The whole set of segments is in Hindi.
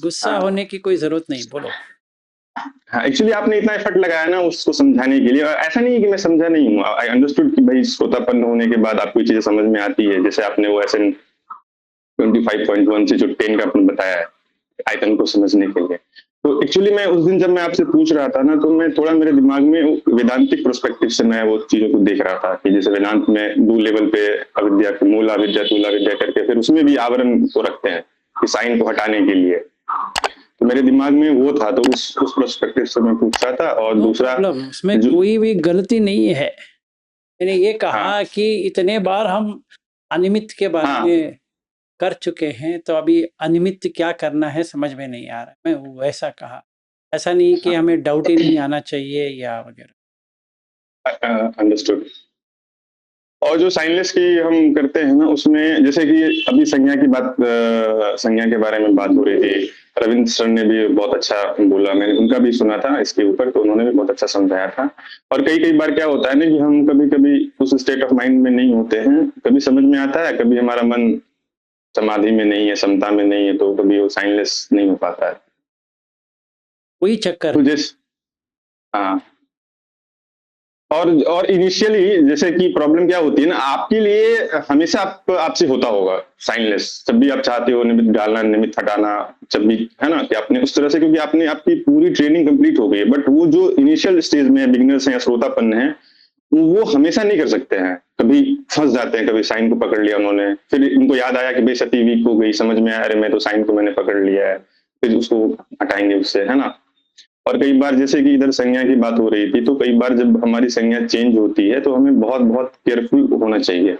गुस्सा हाँ। होने की कोई ज़रूरत नहीं, बोलो। हाँ, एक्चुअली आपने इतना एफर्ट लगाया ना उसको समझाने के लिए, और ऐसा नहीं है कि मैं समझा नहीं हूँ। आई अंडरस्टूड कि भाई श्रोतापन्न होने के बाद आपको ये चीज़ें समझ में आती है। जैसे आपने वो एसएन 25.1 से जो 10 का आपने बताया है, आयतन को समझने के लिए। तो एक्चुअली मैं उस दिन जब मैं आपसे पूछ रहा था ना, तो मैं थोड़ा मेरे दिमाग में वेदांतिक पर्सपेक्टिव से मैं वो चीज़ों को देख रहा था कि जैसे वेदांत में 2 लेवल पे अविद्या, मूल अविद्या, तूल अविद्या करके फिर उसमें भी आवरण को रखते हैं, कि साइन को हटाने के लिए। तो मेरे दिमाग में वो था, तो उस पर्सपेक्टिव से मैं पूछ रहा था। और नो दूसरा प्रॉब्लम, उसमें जो कोई भी गलती नहीं है। मैंने ये हाँ, कहा कि इतने बार हम अनिमित्त के बारे हाँ, में कर चुके हैं, तो अभी अनिमित्त क्या करना है समझ में नहीं आ रहा है। मैं वैसा कहा। ऐसा नहीं कि हाँ, हमें डाउट ही नहीं आना चाहिए या वगैरह। अंडरस्टूड। और जो साइनलेस की हम करते हैं ना, उसमें जैसे कि अभी संज्ञा की बात, संज्ञा के बारे में बात हो रही थी। रविंद्र सर ने भी बहुत अच्छा बोला, मैंने उनका भी सुना था इसके ऊपर, तो उन्होंने भी बहुत अच्छा समझाया था। और कई-कई बार क्या होता है ना कि हम कभी-कभी उस स्टेट ऑफ माइंड में नहीं होते हैं, कभी समझ में आता है, कभी हमारा मन समाधि में नहीं है, समता में नहीं है, तो कभी वो साइनलेस नहीं हो पाता है। वही चक्कर तो है। जैस हाँ। और इनिशियली जैसे कि प्रॉब्लम क्या होती है ना, आपके लिए हमेशा आपसे होता होगा साइनलेस, जब भी आप चाहते हो निमित्त डालना, निमित्त हटाना, जब भी है ना कि आपने उस तरह से, क्योंकि आपने आपकी पूरी ट्रेनिंग कंप्लीट हो गई है। बट वो जो इनिशियल स्टेज में बिगिनर्स हैं या श्रोतापन्न है, वो हमेशा नहीं कर सकते हैं। कभी फंस जाते हैं, कभी साइन को पकड़ लिया उन्होंने, फिर उनको याद आया कि बेसती वीक हो गई, समझ में आया अरे मैं तो साइन को मैंने पकड़ लिया है, फिर उसको हटाएंगे उससे, है ना। और कई बार जैसे कि इधर संज्ञा की बात हो रही थी, तो कई बार जब हमारी संज्ञा चेंज होती है, तो हमें बहुत-बहुत केयरफुल होना चाहिए।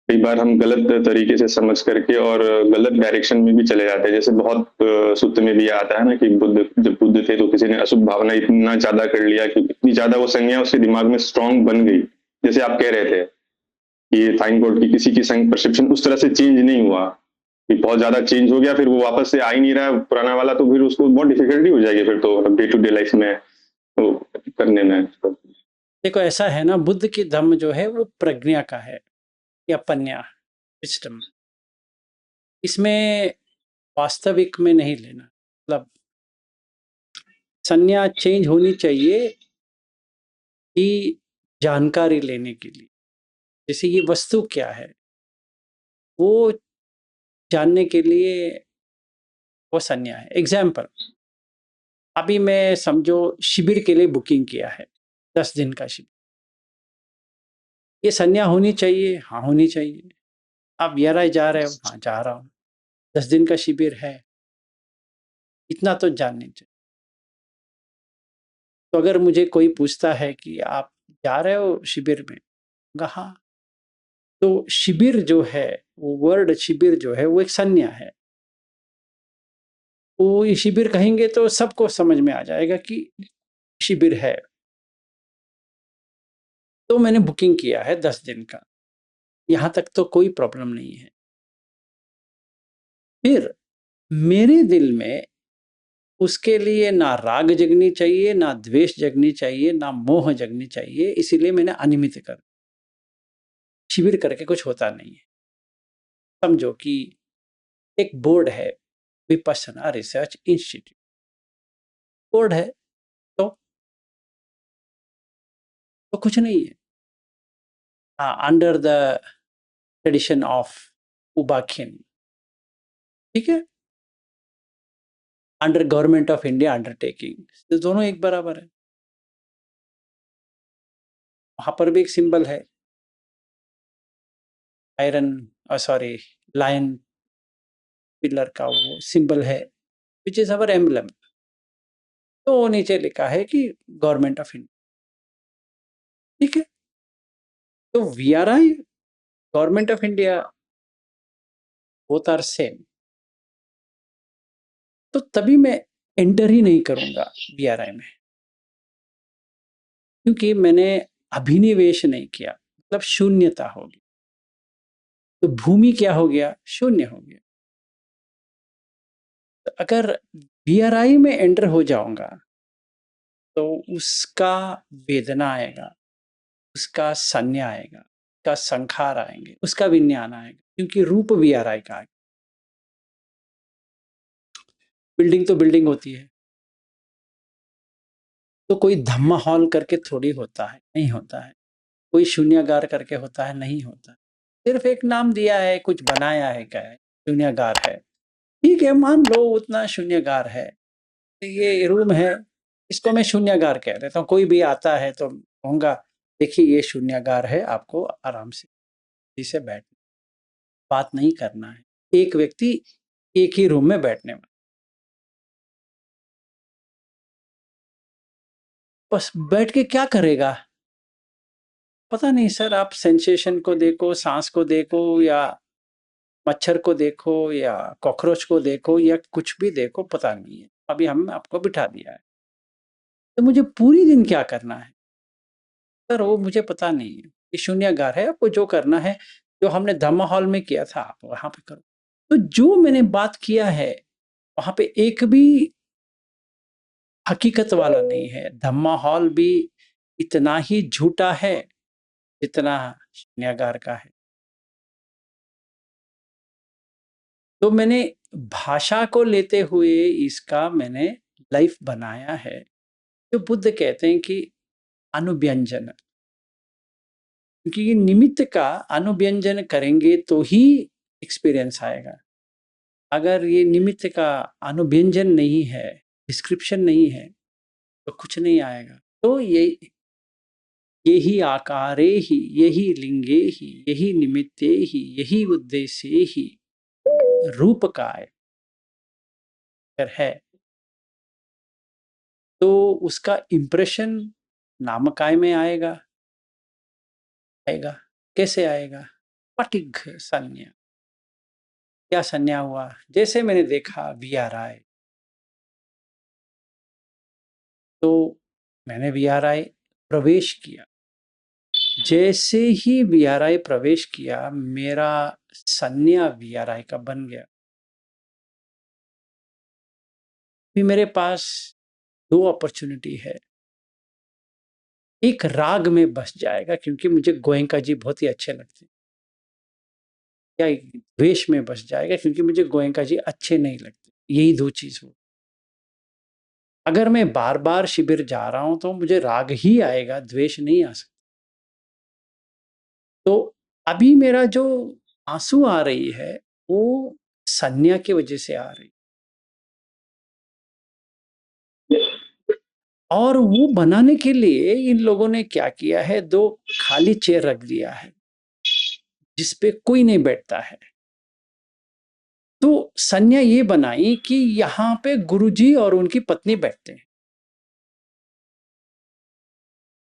कई बार हम गलत तरीके से समझ करके और गलत डायरेक्शन में भी चले जाते हैं। जैसे बहुत सूत्र में भी आता है ना कि जब बुद्ध थे, तो किसी ने अशुभ भावना इतना ज़्यादा कर लिया कि इतनी ज़्यादा वो संज्ञा उसके दिमाग में स्ट्रॉन्ग बन गई। जैसे आप कह रहे थे कि ये थाइन कोड की किसी की परसेप्शन उस तरह से चेंज नहीं हुआ, कि बहुत ज़्यादा चेंज हो गया, फिर वो वापस से आ ही नहीं रहा है पुराना वाला, तो फिर उसको बहुत डिफिकल्टी हो जाएगी फिर तो डे टू डे लाइफ में वो करने में। देखो ऐसा है ना, बुद्ध की धम्म जो है वो प्रज्ञा का है या पन्या सिस्टम। इसमें वास्तविक में नहीं लेना, मतलब संज्ञा चेंज होनी चाहिए कि जानकारी लेने के लिए, जैसे ये वस्तु क्या है वो जानने के लिए वो संज्ञा है। एग्जाम्पल, अभी मैं समझो शिविर के लिए बुकिंग किया है, 10 दिन का शिविर। ये संज्ञा होनी चाहिए, हाँ होनी चाहिए। आप वीआरआई जा रहे हो, हाँ जा रहा हूँ, 10 दिन का शिविर है, इतना तो जाननी चाहिए। तो अगर मुझे कोई पूछता है कि आप जा रहे हो शिविर में, हाँ, तो शिविर जो है, वो वर्ड शिविर जो है वो एक संज्ञा है। वो ये शिविर कहेंगे तो सबको समझ में आ जाएगा कि शिविर है। तो मैंने बुकिंग किया है 10 दिन का, यहाँ तक तो कोई प्रॉब्लम नहीं है। फिर मेरे दिल में उसके लिए ना राग जगनी चाहिए, ना द्वेष जगनी चाहिए, ना मोह जगनी चाहिए, इसीलिए मैंने अनिमित कर। शिविर करके कुछ होता नहीं है। समझो कि एक बोर्ड है, विपश्यना रिसर्च इंस्टीट्यूट बोर्ड है, तो कुछ नहीं है। हाँ, अंडर द ट्रेडिशन ऑफ उबाखिन, ठीक है, under government of India undertaking, तो दोनों एक बराबर है। वहां पर भी एक सिंबल है, आयरन, सॉरी, लायन पिलर का वो सिंबल है, विच इज अवर एम्बलम। तो नीचे लिखा है कि गवर्नमेंट ऑफ इंडिया, ठीक है। तो VRI, government of India, both are same. तो तभी मैं एंटर ही नहीं करूंगा वीआरआई में, क्योंकि मैंने अभिनिवेश नहीं किया, मतलब शून्यता होगी। तो भूमि क्या हो गया, शून्य हो गया। तो अगर वीआरआई में एंटर हो जाऊंगा तो उसका वेदना आएगा, उसका संज्ञा आएगा, उसका संखार आएंगे, उसका विज्ञान आएगा, क्योंकि रूप वीआरआई का आएगा। बिल्डिंग तो बिल्डिंग होती है, तो कोई धम्मा हॉल करके थोड़ी होता है, नहीं होता है। कोई शून्यागार करके होता है, नहीं होता। सिर्फ एक नाम दिया है, कुछ बनाया है, क्या है, शून्यागार है। ठीक है, मान लो उतना शून्यागार है, ये रूम है, इसको मैं शून्यागार कह देता हूँ। कोई भी आता है तो कहूँगा देखिए ये शून्यागार है, आपको आराम से इसे बैठ बात नहीं करना है। एक व्यक्ति एक ही रूम में बैठने वाला, बस बैठ के क्या करेगा पता नहीं सर। आप सेंसेशन को देखो, सांस को देखो, या मच्छर को देखो, या कॉकरोच को देखो, या कुछ भी देखो, पता नहीं है। अभी हम आपको बिठा दिया है, तो मुझे पूरी दिन क्या करना है सर, वो मुझे पता नहीं है। ये शून्यागार है, आपको जो करना है, जो हमने धम्मा हॉल में किया था आप वहां पे करो। तो जो मैंने बात किया है वहां पे एक भी हकीकत वाला नहीं है। धम्मा हॉल भी इतना ही झूठा है जितना शून्यागार का है। तो मैंने भाषा को लेते हुए इसका मैंने लाइफ बनाया है। जो बुद्ध कहते हैं कि अनुव्यंजन, क्योंकि ये निमित्त का अनुव्यंजन करेंगे तो ही एक्सपीरियंस आएगा। अगर ये निमित्त का अनुव्यंजन नहीं है, डिस्क्रिप्शन नहीं है, तो कुछ नहीं आएगा। तो यही आकारे ही, यही लिंगे ही, यही निमित्ते ही, यही उद्देश्य ही रूप काय अगर है, तो उसका इम्प्रेशन नामकाय में आएगा। आएगा कैसे आएगा? पटिघ संज्ञा। क्या संज्ञा हुआ? जैसे मैंने देखा VRI, तो मैंने VRI प्रवेश किया। जैसे ही VRI प्रवेश किया, मेरा संज्ञा VRI का बन गया। फिर मेरे पास दो अपॉर्चुनिटी है। एक राग में बस जाएगा, क्योंकि मुझे गोयंका जी बहुत ही अच्छे लगते हैं, या एक द्वेष में बस जाएगा, क्योंकि मुझे गोयंका जी अच्छे नहीं लगते। यही दो चीज हो। अगर मैं बार बार शिविर जा रहा हूं तो मुझे राग ही आएगा, द्वेष नहीं आ सकता। तो अभी मेरा जो आंसू आ रही है वो संज्ञा की वजह से आ रही, और वो बनाने के लिए इन लोगों ने क्या किया है, दो खाली चेयर रख दिया है जिसपे कोई नहीं बैठता है। तो संज्ञा ये बनाई कि यहाँ पे गुरुजी और उनकी पत्नी बैठते हैं।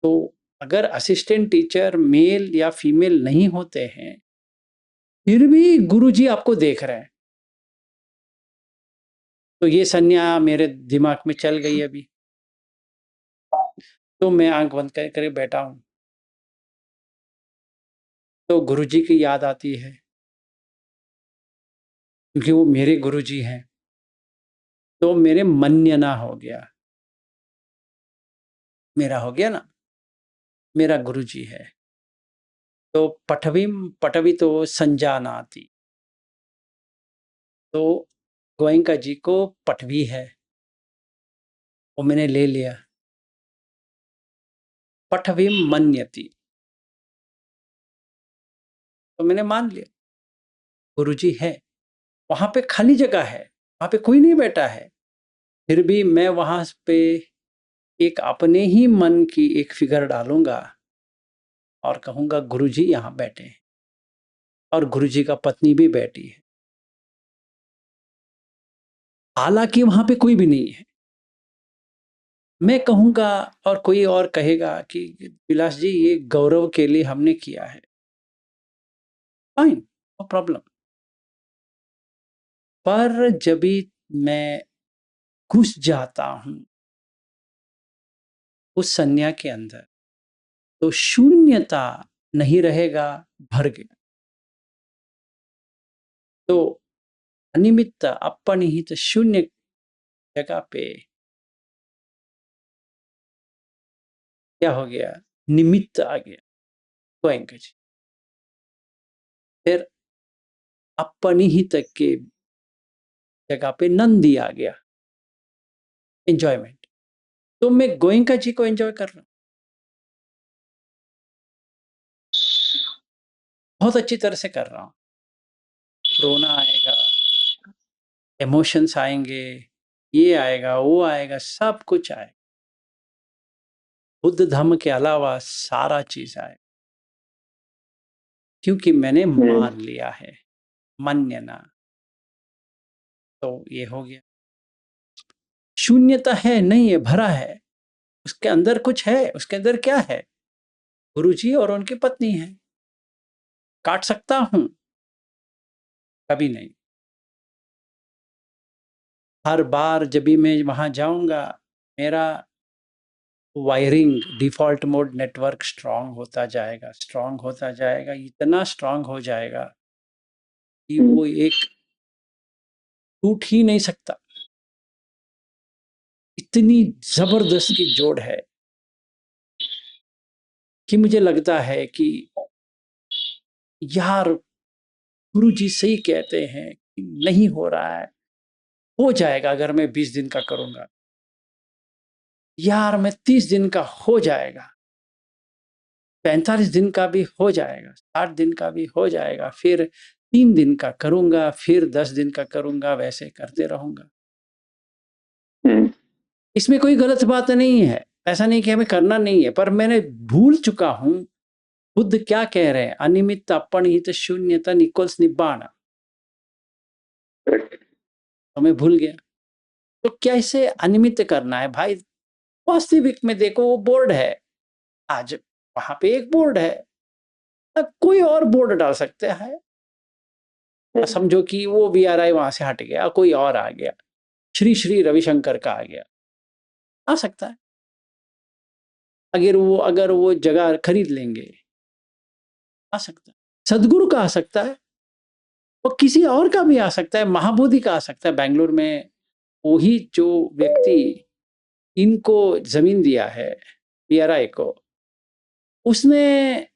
तो अगर असिस्टेंट टीचर मेल या फीमेल नहीं होते हैं, फिर भी गुरुजी आपको देख रहे हैं। तो ये संज्ञा मेरे दिमाग में चल गई अभी। तो मैं आंख बंद करके बैठा हूं, तो गुरुजी की याद आती है, क्योंकि वो मेरे गुरुजी हैं। तो मेरे मन्यना हो गया, मेरा हो गया ना, मेरा गुरुजी है। तो पटवी तो संजानाति, तो गोयंका जी को पटवी है, वो मैंने ले लिया। पटवीम मन्यति, तो मैंने मान लिया गुरुजी है। वहां पे खाली जगह है, वहां पे कोई नहीं बैठा है, फिर भी मैं वहां पे एक अपने ही मन की एक फिगर डालूंगा और कहूंगा गुरुजी यहाँ बैठे हैं, और गुरुजी का पत्नी भी बैठी है, हालांकि वहां पे कोई भी नहीं है। मैं कहूंगा और कोई और कहेगा कि विलास जी ये गौरव के लिए हमने किया है, फाइन, नो प्रॉब्लम। पर जब भी मैं घुस जाता हूं उस संज्ञा के अंदर, तो शून्यता नहीं रहेगा, भर गया। तो अनिमित्त अपनिहित शून्य जगह पे क्या हो गया, निमित्त आ गया, गोयंका जी। फिर अपनिहित के जगह पे नंदी आ गया। एंजॉयमेंट। तो मैं गोइंका जी को एंजॉय कर रहा हूँ, बहुत अच्छी तरह से कर रहा हूँ। रोना आएगा, इमोशंस आएंगे, ये आएगा, वो आएगा, सब कुछ आएगा। बुद्ध धम्म के अलावा सारा चीज आएगा, क्योंकि मैंने मान लिया है, मन्यना। तो ये हो गया। शून्यता है नहीं है, भरा है, उसके अंदर कुछ है। उसके अंदर क्या है? गुरुजी और उनकी पत्नी है। काट सकता हूं? कभी नहीं। हर बार जब भी मैं वहां जाऊंगा, मेरा wiring, default mode network strong होता जाएगा, स्ट्रांग होता जाएगा, इतना स्ट्रांग हो जाएगा कि वो एक टूट ही नहीं सकता। इतनी जबरदस्त की जोड़ है कि मुझे लगता है कि यार, गुरुजी सही कहते हैं कि नहीं हो रहा है, हो जाएगा अगर मैं 20 दिन का करूंगा। यार, मैं 30 दिन का हो जाएगा, 45 दिन का भी हो जाएगा, 60 दिन का भी हो जाएगा, फिर 3 दिन का करूंगा, फिर 10 दिन का करूंगा, वैसे करते रहूंगा। इसमें कोई गलत बात नहीं है, ऐसा नहीं कि हमें करना नहीं है, पर मैंने भूल चुका हूं बुद्ध क्या कह रहे हैं। अनिमित्त अपणहित शून्यता इक्वल्स निब्बाण। तो मैं भूल गया। तो कैसे अनिमित्त करना है भाई? वास्तविक में देखो, वो बोर्ड है, आज वहां पे एक बोर्ड है, अब कोई और बोर्ड डाल सकते हैं। समझो कि वो VRI वहां से हट गया, कोई और आ गया, श्री श्री रविशंकर का आ गया, आ सकता है। अगर वो जगह खरीद लेंगे, आ सकता है। सदगुरु का आ सकता है, और किसी और का भी आ सकता है, महाबोधि का आ सकता है। बेंगलुर में वही जो व्यक्ति इनको जमीन दिया है, VRI को, उसने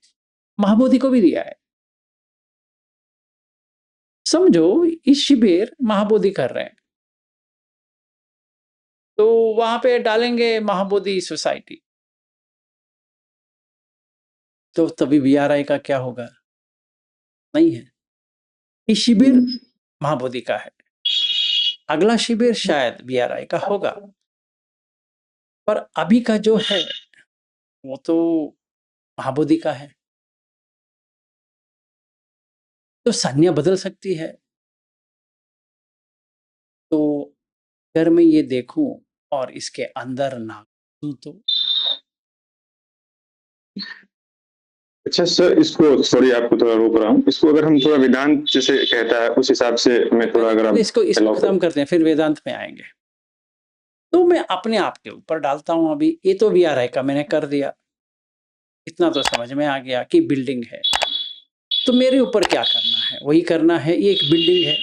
महाबोधि को भी दिया है। समझो, इस शिविर महाबोधि कर रहे हैं, तो वहां पे डालेंगे महाबोधि सोसाइटी, तो तभी VRI का क्या होगा? नहीं है। ये शिविर महाबोधि का है, अगला शिविर शायद VRI का होगा, पर अभी का जो है वो तो महाबोधि का है। तो संज्ञा बदल सकती है। तो अगर मैं ये देखूं और इसके अंदर ना हूं तो अच्छा सर, इसको सॉरी आपको थोड़ा रोक रहा हूँ, इसको अगर हम थोड़ा वेदांत जैसे कहता है उस हिसाब से मैं थोड़ा, अगर आप इसको allow खत्म करते हैं, फिर वेदांत में आएंगे। तो मैं अपने आप के ऊपर डालता हूं। अभी ये तो VRI का मैंने कर दिया, इतना तो समझ में आ गया कि बिल्डिंग है, तो मेरे ऊपर क्या करना है? वही करना है। ये एक बिल्डिंग है,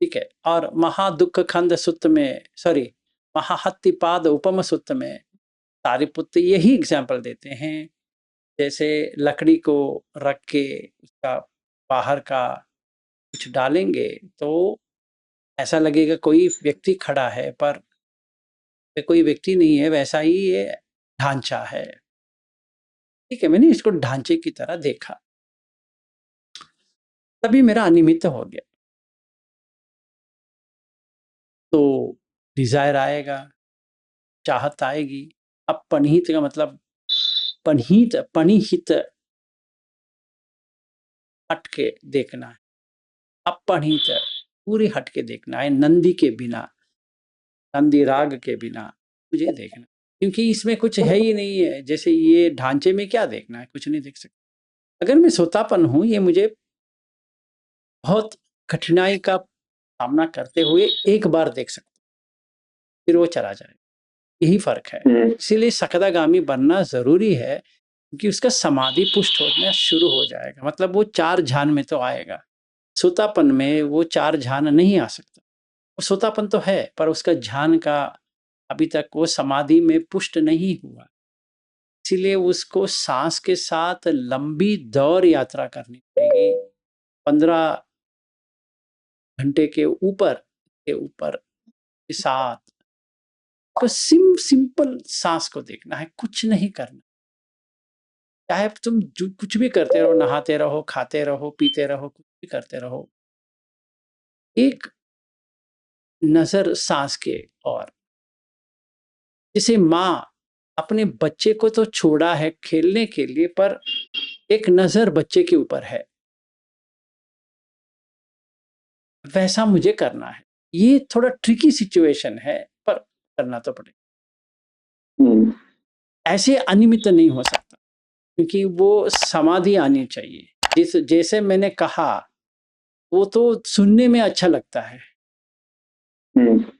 ठीक है। और महादुख खंड सुत्त में, सॉरी, महाहत्तिपाद उपम सुत्त में सारिपुत्र यही एग्जाम्पल देते हैं। जैसे लकड़ी को रख के उसका बाहर का कुछ डालेंगे तो ऐसा लगेगा कोई व्यक्ति खड़ा है, पर कोई व्यक्ति नहीं है, वैसा ही ये ढांचा है, ठीक है। मैंने इसको ढांचे की तरह देखा, तभी मेरा अनिमित्त हो गया। तो डिजायर आएगा, चाहत आएगी। अब पनहित का मतलब पनिहित हट के देखना है, अपणहित पूरी हट के देखना है, नंदी के बिना, नंदी राग के बिना मुझे देखना, क्योंकि इसमें कुछ है ही नहीं है। जैसे ये ढांचे में क्या देखना है? कुछ नहीं देख सकता। अगर मैं सोतापन हूं, ये मुझे बहुत कठिनाई का सामना करते हुए एक बार देख सकता, फिर वो चला जाए। यही फर्क है। इसीलिए सकदागामी बनना जरूरी है, क्योंकि उसका समाधि पुष्ट होना शुरू हो जाएगा। मतलब वो 4 ध्यान में तो आएगा, सोतापन में वो 4 ध्यान नहीं आ सकता। वो सोतापन तो है, पर उसका ध्यान का अभी तक वो समाधि में पुष्ट नहीं हुआ। इसीलिए उसको सांस के साथ लंबी दौड़ यात्रा करनी पड़ेगी। 15 घंटे के ऊपर के साथ तो सिंपल सांस को देखना है, कुछ नहीं करना। चाहे तुम कुछ भी करते रहो, नहाते रहो, खाते रहो, पीते रहो, कुछ भी करते रहो, एक नजर सांस के और जैसे माँ अपने बच्चे को तो छोड़ा है खेलने के लिए, पर एक नजर बच्चे के ऊपर है, वैसा मुझे करना है। ये थोड़ा ट्रिकी सिचुएशन है, पर करना तो पड़ेगा। ऐसे अनियमित नहीं हो सकता, क्योंकि वो समाधि आनी चाहिए। जैसे मैंने कहा, वो तो सुनने में अच्छा लगता है,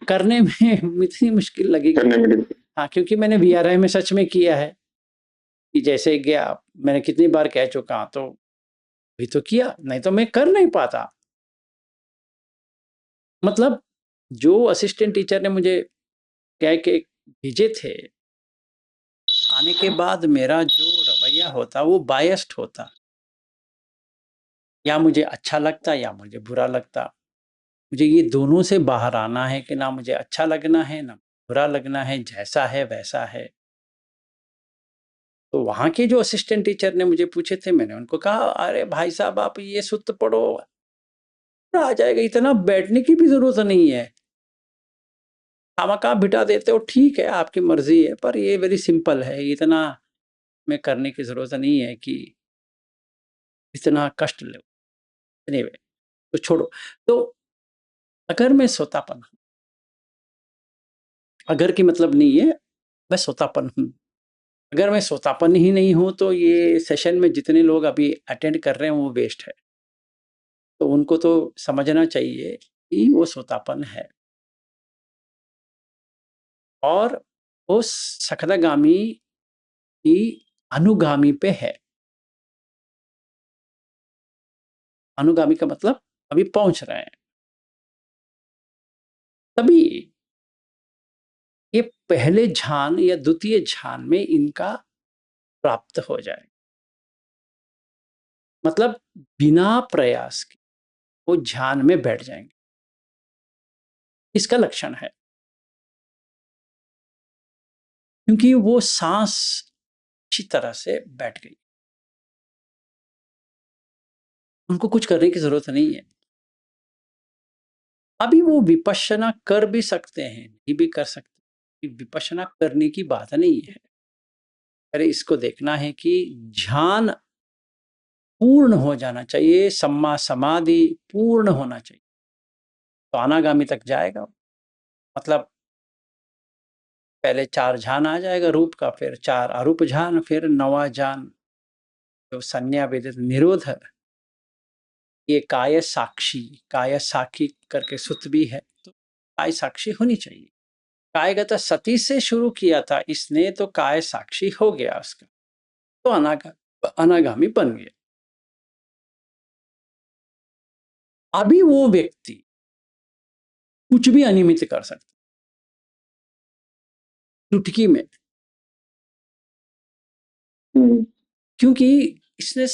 करने में इतनी मुश्किल लगेगी। हाँ, क्योंकि मैंने VRI में सच में किया है कि जैसे गया, मैंने कितनी बार कह चुका, तो भी तो किया, नहीं तो मैं कर नहीं पाता। मतलब जो असिस्टेंट टीचर ने मुझे कह के भेजे थे, आने के बाद मेरा जो रवैया होता वो बायस्ड होता, या मुझे अच्छा लगता या मुझे बुरा लगता। मुझे ये दोनों से बाहर आना है कि ना मुझे अच्छा लगना है ना बुरा लगना है, जैसा है वैसा है। तो वहाँ के जो असिस्टेंट टीचर ने मुझे पूछे थे, मैंने उनको कहा, अरे भाई साहब, आप ये सूक्त पढ़ो, आ जाएगा, इतना बैठने की भी जरूरत नहीं है, खामखा बिठा देते हो, ठीक है आपकी मर्जी है, पर ये वेरी सिंपल है, इतना में करने की जरूरत नहीं है कि इतना कष्ट लो। एनीवे, तो छोड़ो। तो अगर मैं सोतापन हूँ, अगर की मतलब नहीं है, मैं सोतापन हूँ, अगर मैं सोतापन ही नहीं हूँ तो ये सेशन में जितने लोग अभी अटेंड कर रहे हैं वो वेस्ट है। तो उनको तो समझना चाहिए कि वो सोतापन है, और वो सकदागामी की अनुगामी पे है। अनुगामी का मतलब अभी पहुंच रहे हैं, तभी ये पहले ध्यान या द्वितीय ध्यान में इनका प्राप्त हो जाए, मतलब बिना प्रयास के वो ध्यान में बैठ जाएंगे। इसका लक्षण है, क्योंकि वो सांस अच्छी तरह से बैठ गई, उनको कुछ करने की जरूरत नहीं है। अभी वो विपश्यना कर भी सकते हैं, नहीं भी कर सकते, विपश्यना करने की बात नहीं है। अरे इसको देखना है कि ध्यान पूर्ण हो जाना चाहिए, सम्मा समाधि पूर्ण होना चाहिए, तो अनागामी तक जाएगा। मतलब पहले 4 ध्यान आ जाएगा रूप का, फिर 4 अरूप ध्यान, फिर 9वां ध्यान जो संज्ञा वेदित निरोध है। ये काय साक्षी करके सूत्र भी है, तो काय साक्षी होनी चाहिए। कायगत सती से शुरू किया था इसने, तो काय साक्षी हो गया उसका, तो अनागामी बन गया। अभी वो व्यक्ति कुछ भी अनियमित कर सकता, चुटकी में, क्योंकि इसने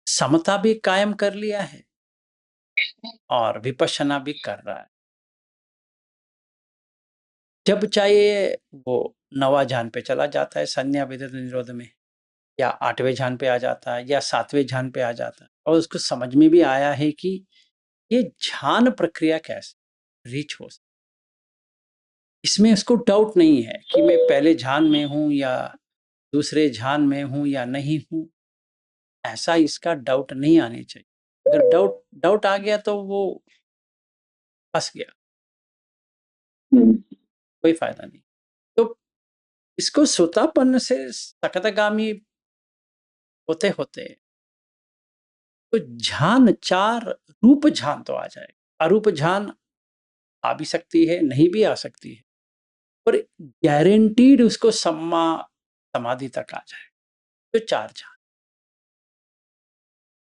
समता भी कायम कर लिया है और विपश्यना भी कर रहा है। जब चाहे वो 9वां ध्यान पे चला जाता है संज्ञा वेदित निरोध में, या 8वें ध्यान पे आ जाता है, या 7वें ध्यान पे आ जाता है, और उसको समझ में भी आया है कि ये ध्यान प्रक्रिया कैसे रीच हो सकती। इसमें उसको डाउट नहीं है कि मैं पहले ध्यान में हूं या दूसरे ध्यान में हूं या नहीं हूं, ऐसा इसका डाउट नहीं आने चाहिए। अगर डाउट आ गया तो वो फंस गया, कोई फायदा नहीं। तो इसको सुतापन से सकतगामी होते होते तो ध्यान 4 रूप ध्यान तो आ जाए, अरूप ध्यान आ भी सकती है, नहीं भी आ सकती है, पर गारंटीड उसको सम्मा समाधि तक आ जाए। तो 4 ध्यान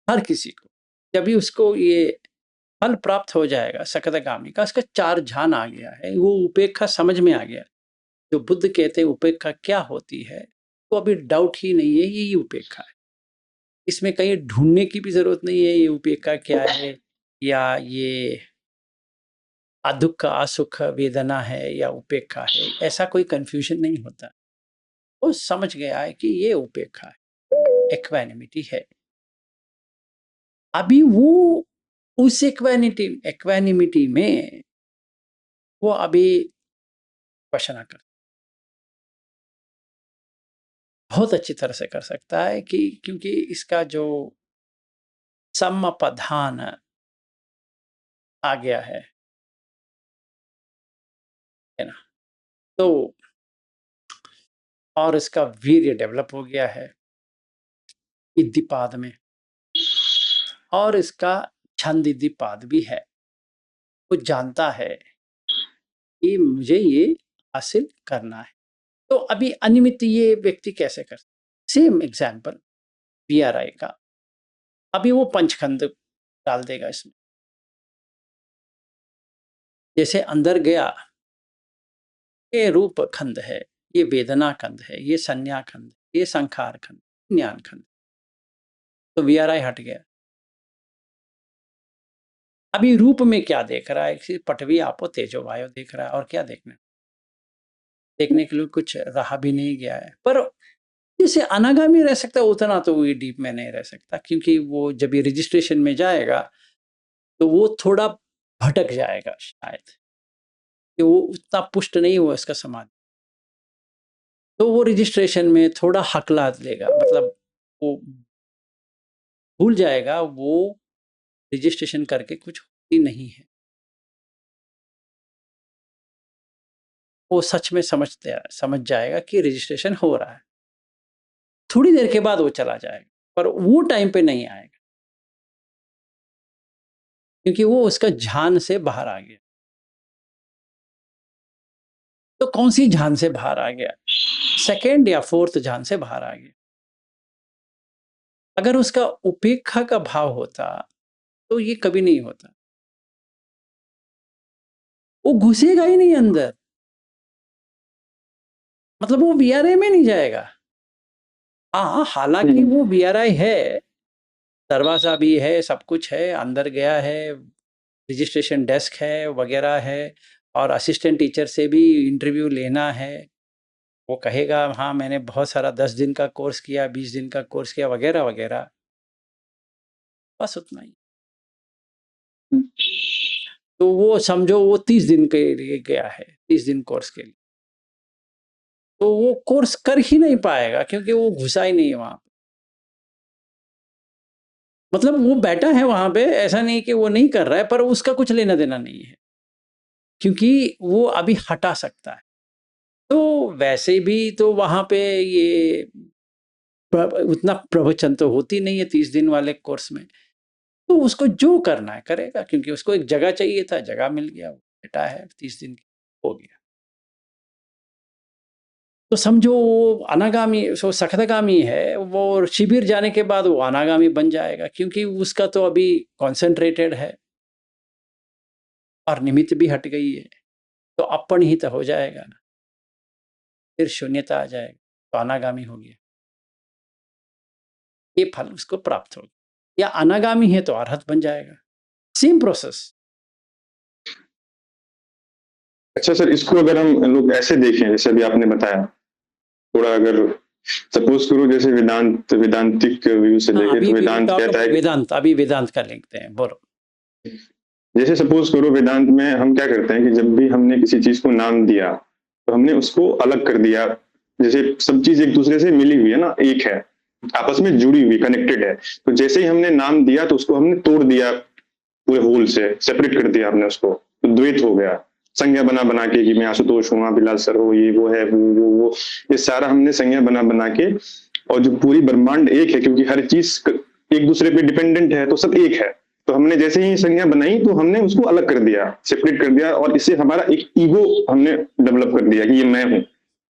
हर किसी को, जब भी उसको ये फल प्राप्त हो जाएगा सकतगामी का, उसका 4 ध्यान आ गया है, वो उपेक्षा समझ में आ गया। जो बुद्ध कहते हैं उपेक्षा क्या होती है, तो अभी डाउट ही नहीं है, यही उपेक्षा है। इसमें कहीं ढूंढने की भी जरूरत नहीं है ये उपेक्षा क्या है, या ये दुख, असुख, वेदना है या उपेक्षा है, ऐसा कोई कंफ्यूजन नहीं होता। वो समझ गया है कि ये उपेक्षा है, इक्वानिमिटी है। अभी वो उस इक्वानिमिटी में वो अभी उपासना कर बहुत अच्छी तरह से कर सकता है कि क्योंकि इसका जो सम्मपधान आ गया है ना, तो और इसका वीर्य डेवलप हो गया है इद्दिपाद में, और इसका छंद इद्दिपाद भी है। वो जानता है कि मुझे ये हासिल करना है। तो अभी अनियमित ये व्यक्ति कैसे कर सेम एग्जाम्पल VRI का, अभी वो पंचखंड डाल देगा इसमें। जैसे अंदर गया, ये रूप खंड है, ये वेदना खंड है, ये संज्ञा खंड, ये संखार खंड, ज्ञान खंड, तो VRI हट गया। अभी रूप में क्या देख रहा है? पटवी आपो तेजो वायु देख रहा है, और क्या देखना है? देखने के लिए कुछ रहा भी नहीं गया है। पर जैसे अनागामी रह सकता है उतना तो वो डीप में नहीं रह सकता, क्योंकि वो जब ये रजिस्ट्रेशन में जाएगा तो वो थोड़ा भटक जाएगा शायद, कि वो उतना पुष्ट नहीं हुआ इसका समाधि, तो वो रजिस्ट्रेशन में थोड़ा हकला लेगा, मतलब वो भूल जाएगा वो रजिस्ट्रेशन करके कुछ होती नहीं है। वो सच में समझ जाएगा कि रजिस्ट्रेशन हो रहा है। थोड़ी देर के बाद वो चला जाएगा, पर वो टाइम पे नहीं आएगा, क्योंकि वो उसका ध्यान से बाहर आ गया। तो कौन सी ध्यान से बाहर आ गया? सेकेंड या फोर्थ ध्यान से बाहर आ गया। अगर उसका उपेक्षा का भाव होता तो ये कभी नहीं होता, वो घुसेगा ही नहीं अंदर, मतलब वो VRI में नहीं जाएगा। हाँ, हालांकि वो VRI है, दरवाजा भी है, सब कुछ है, अंदर गया है, रजिस्ट्रेशन डेस्क है वगैरह है, और असिस्टेंट टीचर से भी इंटरव्यू लेना है। वो कहेगा हाँ मैंने बहुत सारा 10 दिन का कोर्स किया, 20 दिन का कोर्स किया वगैरह वगैरह, बस उतना ही। तो वो समझो वो 30 दिन के लिए गया है, 30 दिन कोर्स के लिए, तो वो कोर्स कर ही नहीं पाएगा, क्योंकि वो घुसा ही नहीं है वहां पे। मतलब वो बैठा है वहां पे, ऐसा नहीं कि वो नहीं कर रहा है, पर उसका कुछ लेना देना नहीं है, क्योंकि वो अभी हटा सकता है। तो वैसे भी तो वहां पे ये उतना प्रवचन तो होती नहीं है 30 दिन वाले कोर्स में, तो उसको जो करना है करेगा, क्योंकि उसको एक जगह चाहिए था, जगह मिल गया, बैठा है 30 दिन हो गया। तो समझो वो अनागामी, सो सखतगामी है, वो शिविर जाने के बाद वो अनागामी बन जाएगा, क्योंकि उसका तो अभी कॉन्सेंट्रेटेड है और निमित्त भी हट गई है, तो अपनिहित हो जाएगा, फिर शून्यता आ जाएगा, तो अनागामी हो गया, ये फल उसको प्राप्त होगा। या अनागामी है तो अरहत बन जाएगा, सेम प्रोसेस। अच्छा सर, इसको अगर हम लोग ऐसे देखें जैसे अभी आपने बताया, थोड़ा अगर सपोज करो जैसे वेदांतिक व्यू से देखें, तो वेदांत कहता है, वेदांत, अभी वेदांत का लिखते हैं, बोलो। जैसे सपोज करो वेदांत में हम क्या करते हैं कि जब भी हमने किसी चीज को नाम दिया तो हमने उसको अलग कर दिया। जैसे सब चीज एक दूसरे से मिली हुई है ना, एक है, आपस में जुड़ी हुई, कनेक्टेड है, तो जैसे ही हमने नाम दिया तो उसको हमने तोड़ दिया, पूरे होल से सेपरेट कर दिया हमने उसको, तो द्वैत हो गया। संज्ञा बना बना के कि मैं आशुतोष हूँ, आप सर हो, ये वो है, वो ये सारा हमने संज्ञा बना बना के, और जो पूरी ब्रह्मांड एक है, क्योंकि हर चीज एक दूसरे पे डिपेंडेंट है, तो सब एक है। तो हमने जैसे ही संज्ञा बनाई तो हमने उसको अलग कर दिया, सेपरेट कर दिया, और इससे हमारा एक ईगो हमने डेवलप कर दिया कि ये मैं हूँ।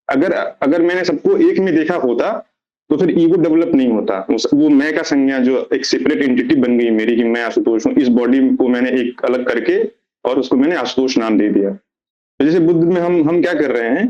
अगर अगर मैंने सबको एक में देखा होता तो फिर ईगो डेवलप नहीं होता। वो मैं का संज्ञा जो एक सेपरेट एंटिटी बन गई मेरी कि मैं आशुतोष हूँ, इस बॉडी को मैंने एक अलग करके और उसको मैंने आशुतोष नाम दे दिया। तो जैसे बुद्ध में हम क्या कर रहे हैं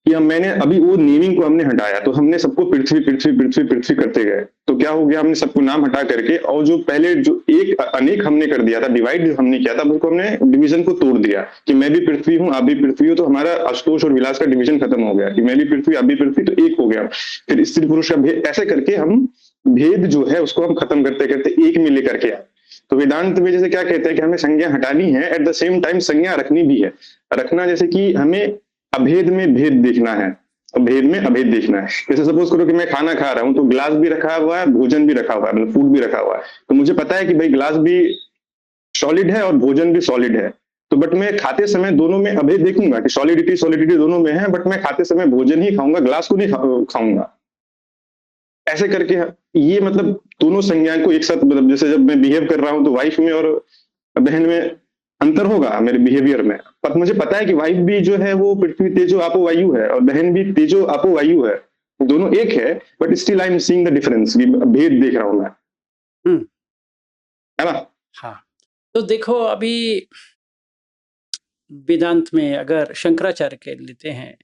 कि मैंने अभी वो नेमिंग को हमने हटाया, तो हमने सबको पृथ्वी पृथ्वी पृथ्वी पृथ्वी करते गए, तो क्या हो गया, हमने सबको नाम हटा करके, और जो पहले जो एक अनेक हमने कर दिया था, डिवाइड हमने किया था, उसको हमने डिवीजन को तोड़ दिया कि मैं भी पृथ्वी हूँ, आप भी पृथ्वी हो, तो हमारा आशुतोष और विलास का डिवीजन खत्म हो गया कि मैं भी पृथ्वी आप भी पृथ्वी, तो एक हो गया। फिर स्त्री पुरुष का भेद, ऐसे करके हम भेद जो है उसको हम खत्म करते करते एक में लेकर के आए। तो वेदांत में जैसे क्या कहते हैं कि हमें संज्ञा हटानी है, एट द सेम टाइम संज्ञा रखनी भी है। रखना जैसे कि हमें अभेद में भेद देखना है, भेद में अभेद देखना है। जैसे सपोज करो कि मैं खाना खा रहा हूँ, तो गिलास भी रखा हुआ है, भोजन भी रखा हुआ है, मतलब फूड भी रखा हुआ है, तो मुझे पता है कि भाई गिलास भी सॉलिड है और भोजन भी सॉलिड है, तो बट मैं खाते समय दोनों में अभेद देखूंगा कि सॉलिडिटी सॉलिडिटी दोनों में है, बट मैं खाते समय भोजन ही खाऊंगा, ग्लास को नहीं खाऊंगा। ऐसे करके ये मतलब दोनों संज्ञान को एक साथ, मतलब जैसे जब मैं बिहेव कर रहा हूँ तो वाइफ में और बहन में अंतर होगा मेरे बिहेवियर में, पर मुझे पता है कि वाइफ भी जो है वो पृथ्वी तेजो आपो वायु है और बहन भी तेजो आपो वायु है, दोनों एक है, but still I am seeing the difference, भेद देख रहा हूं मैं, हम्म, है ना। हाँ। तो देखो अभी वेदांत में अगर शंकराचार्य के लेते हैं,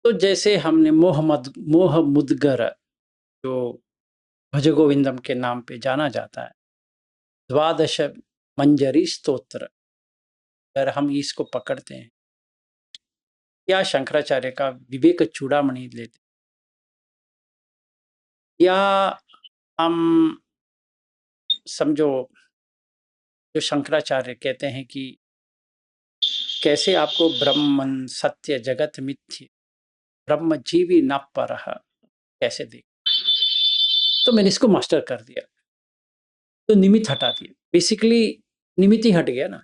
तो जैसे हमने मोह मुद्गर जो भज गोविंदम के नाम पे जाना जाता है, द्वादश मंजरी स्तोत्र, अगर हम इसको पकड़ते हैं, या शंकराचार्य का विवेक चूड़ामणि लेते, या हम समझो जो शंकराचार्य कहते हैं कि कैसे आपको ब्रह्मन सत्य जगत मिथ्य ब्रह्म जीवी न परह कैसे देख, तो मैंने इसको मास्टर कर दिया, तो निमित्त हटा दिया, बेसिकली निमित्त ही हट गया ना,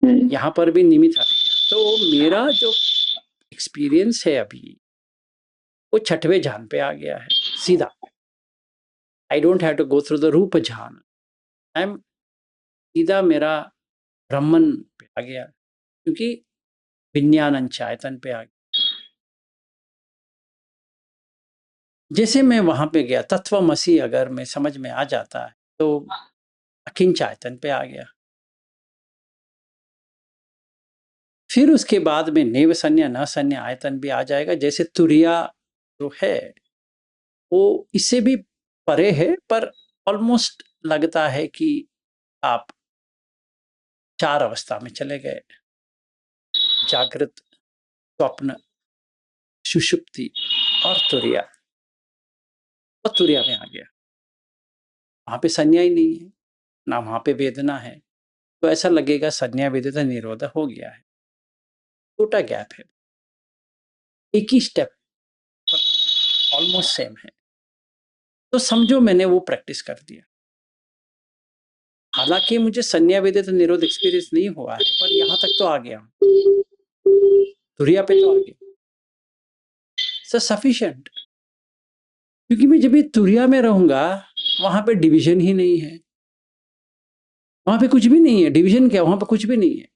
यहाँ पर भी निमित्त हट गया। तो मेरा जो एक्सपीरियंस है अभी वो छठवें ध्यान पे आ गया है सीधा। I don't have to go through the रूप ध्यान, आई एम सीधा मेरा ब्रह्मन पे आ गया, क्योंकि विज्ञान चायतन पे आ गया। जैसे मैं वहां पे गया, तत्वमसी अगर मैं समझ में आ जाता है तो अकिंच आयतन पे आ गया। फिर उसके बाद में नेव संज्ञा न संज्ञा आयतन भी आ जाएगा। जैसे तुरिया जो है वो इससे भी परे है, पर ऑलमोस्ट लगता है कि आप चार अवस्था में चले गए, जागृत, स्वप्न, सुषुप्ति और तुरिया, और तुरिया में आ गया। वहां पे संज्ञा ही नहीं है ना, वहां पे वेदना है, तो ऐसा लगेगा संज्ञा वेदिता निरोध हो गया है। छोटा गैप है, एक ही स्टेप पर ऑलमोस्ट सेम है। तो समझो मैंने वो प्रैक्टिस कर दिया, हालांकि मुझे संज्ञा वेदिता निरोध एक्सपीरियंस नहीं हुआ है, पर यहां तक तो आ गया, तुरिया पे तो आ गया, सो सफिशिएंट। क्योंकि मैं जब ये तुरिया में रहूंगा वहां पे डिवीजन ही नहीं है, वहां पे कुछ भी नहीं है। डिवीजन क्या, वहां पे कुछ भी नहीं है,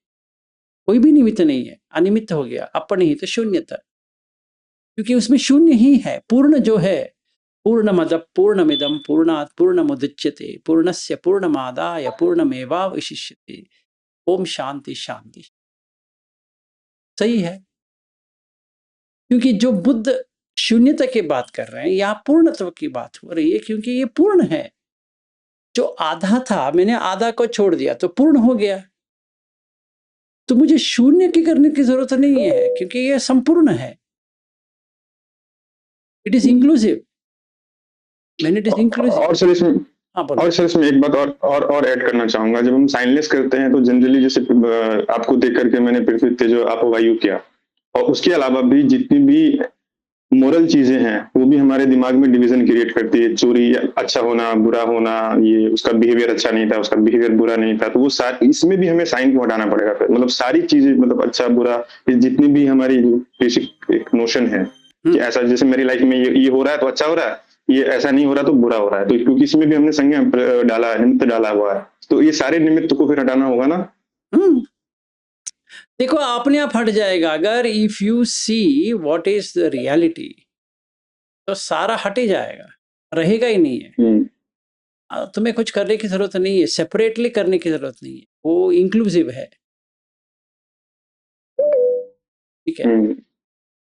कोई भी निमित्त नहीं है, अनिमित्त हो गया, अपनिहित शून्यता, क्योंकि उसमें शून्य ही है। पूर्ण जो है, पूर्णमद पूर्णमिदम पूर्णात् पूर्णमुदच्यते पूर्णस्य पूर्णमादाय पूर्णमेवावशिष्यते ओम शांति शांति। सही है, क्योंकि जो बुद्ध शून्यता की बात कर रहे हैं, यहाँ पूर्णत्व की बात हो रही है, क्योंकि ये पूर्ण है। जो आधा था मैंने आधा को छोड़ दिया तो पूर्ण हो गया, तो मुझे शून्य की करने की जरूरत नहीं है, क्योंकि ये संपूर्ण है। इट इज इंक्लूसिव, मैंने इट इज इंक्लूसिव। और सर इसमें हाँ बोलो। और सर इसमें एक बात और ऐड करना चाहूंगा। जब हम साइनलेस करते हैं तो जनरली जैसे आपको देख करके मैंने पृथ्वी तेजो आपो वायु किया, और उसके अलावा भी जितनी भी मोरल चीजें हैं वो भी हमारे दिमाग में डिवीजन क्रिएट करती है। चोरी अच्छा होना, बुरा होना, ये उसका बिहेवियर अच्छा नहीं था, उसका बिहेवियर बुरा नहीं था, तो वो सारी, इसमें भी हमें साइन को हटाना पड़ेगा फिर। मतलब सारी चीजें, मतलब अच्छा बुरा, जितनी भी हमारी बेसिक एक नोशन है कि ऐसा, जैसे मेरी लाइफ में ये हो रहा है तो अच्छा हो रहा है, ये ऐसा नहीं हो रहा तो बुरा हो रहा है, तो क्योंकि इसमें भी हमने संज्ञा डाला है, निमित्त डाला हुआ है, तो ये सारे निमित्त को फिर हटाना होगा ना। देखो अपने आप हट जाएगा, अगर if you see what is the reality, तो सारा हट ही जाएगा, रहेगा ही नहीं है। तुम्हें कुछ करने की जरूरत नहीं है, सेपरेटली करने की जरूरत नहीं है, वो इंक्लूसिव है। ठीक है,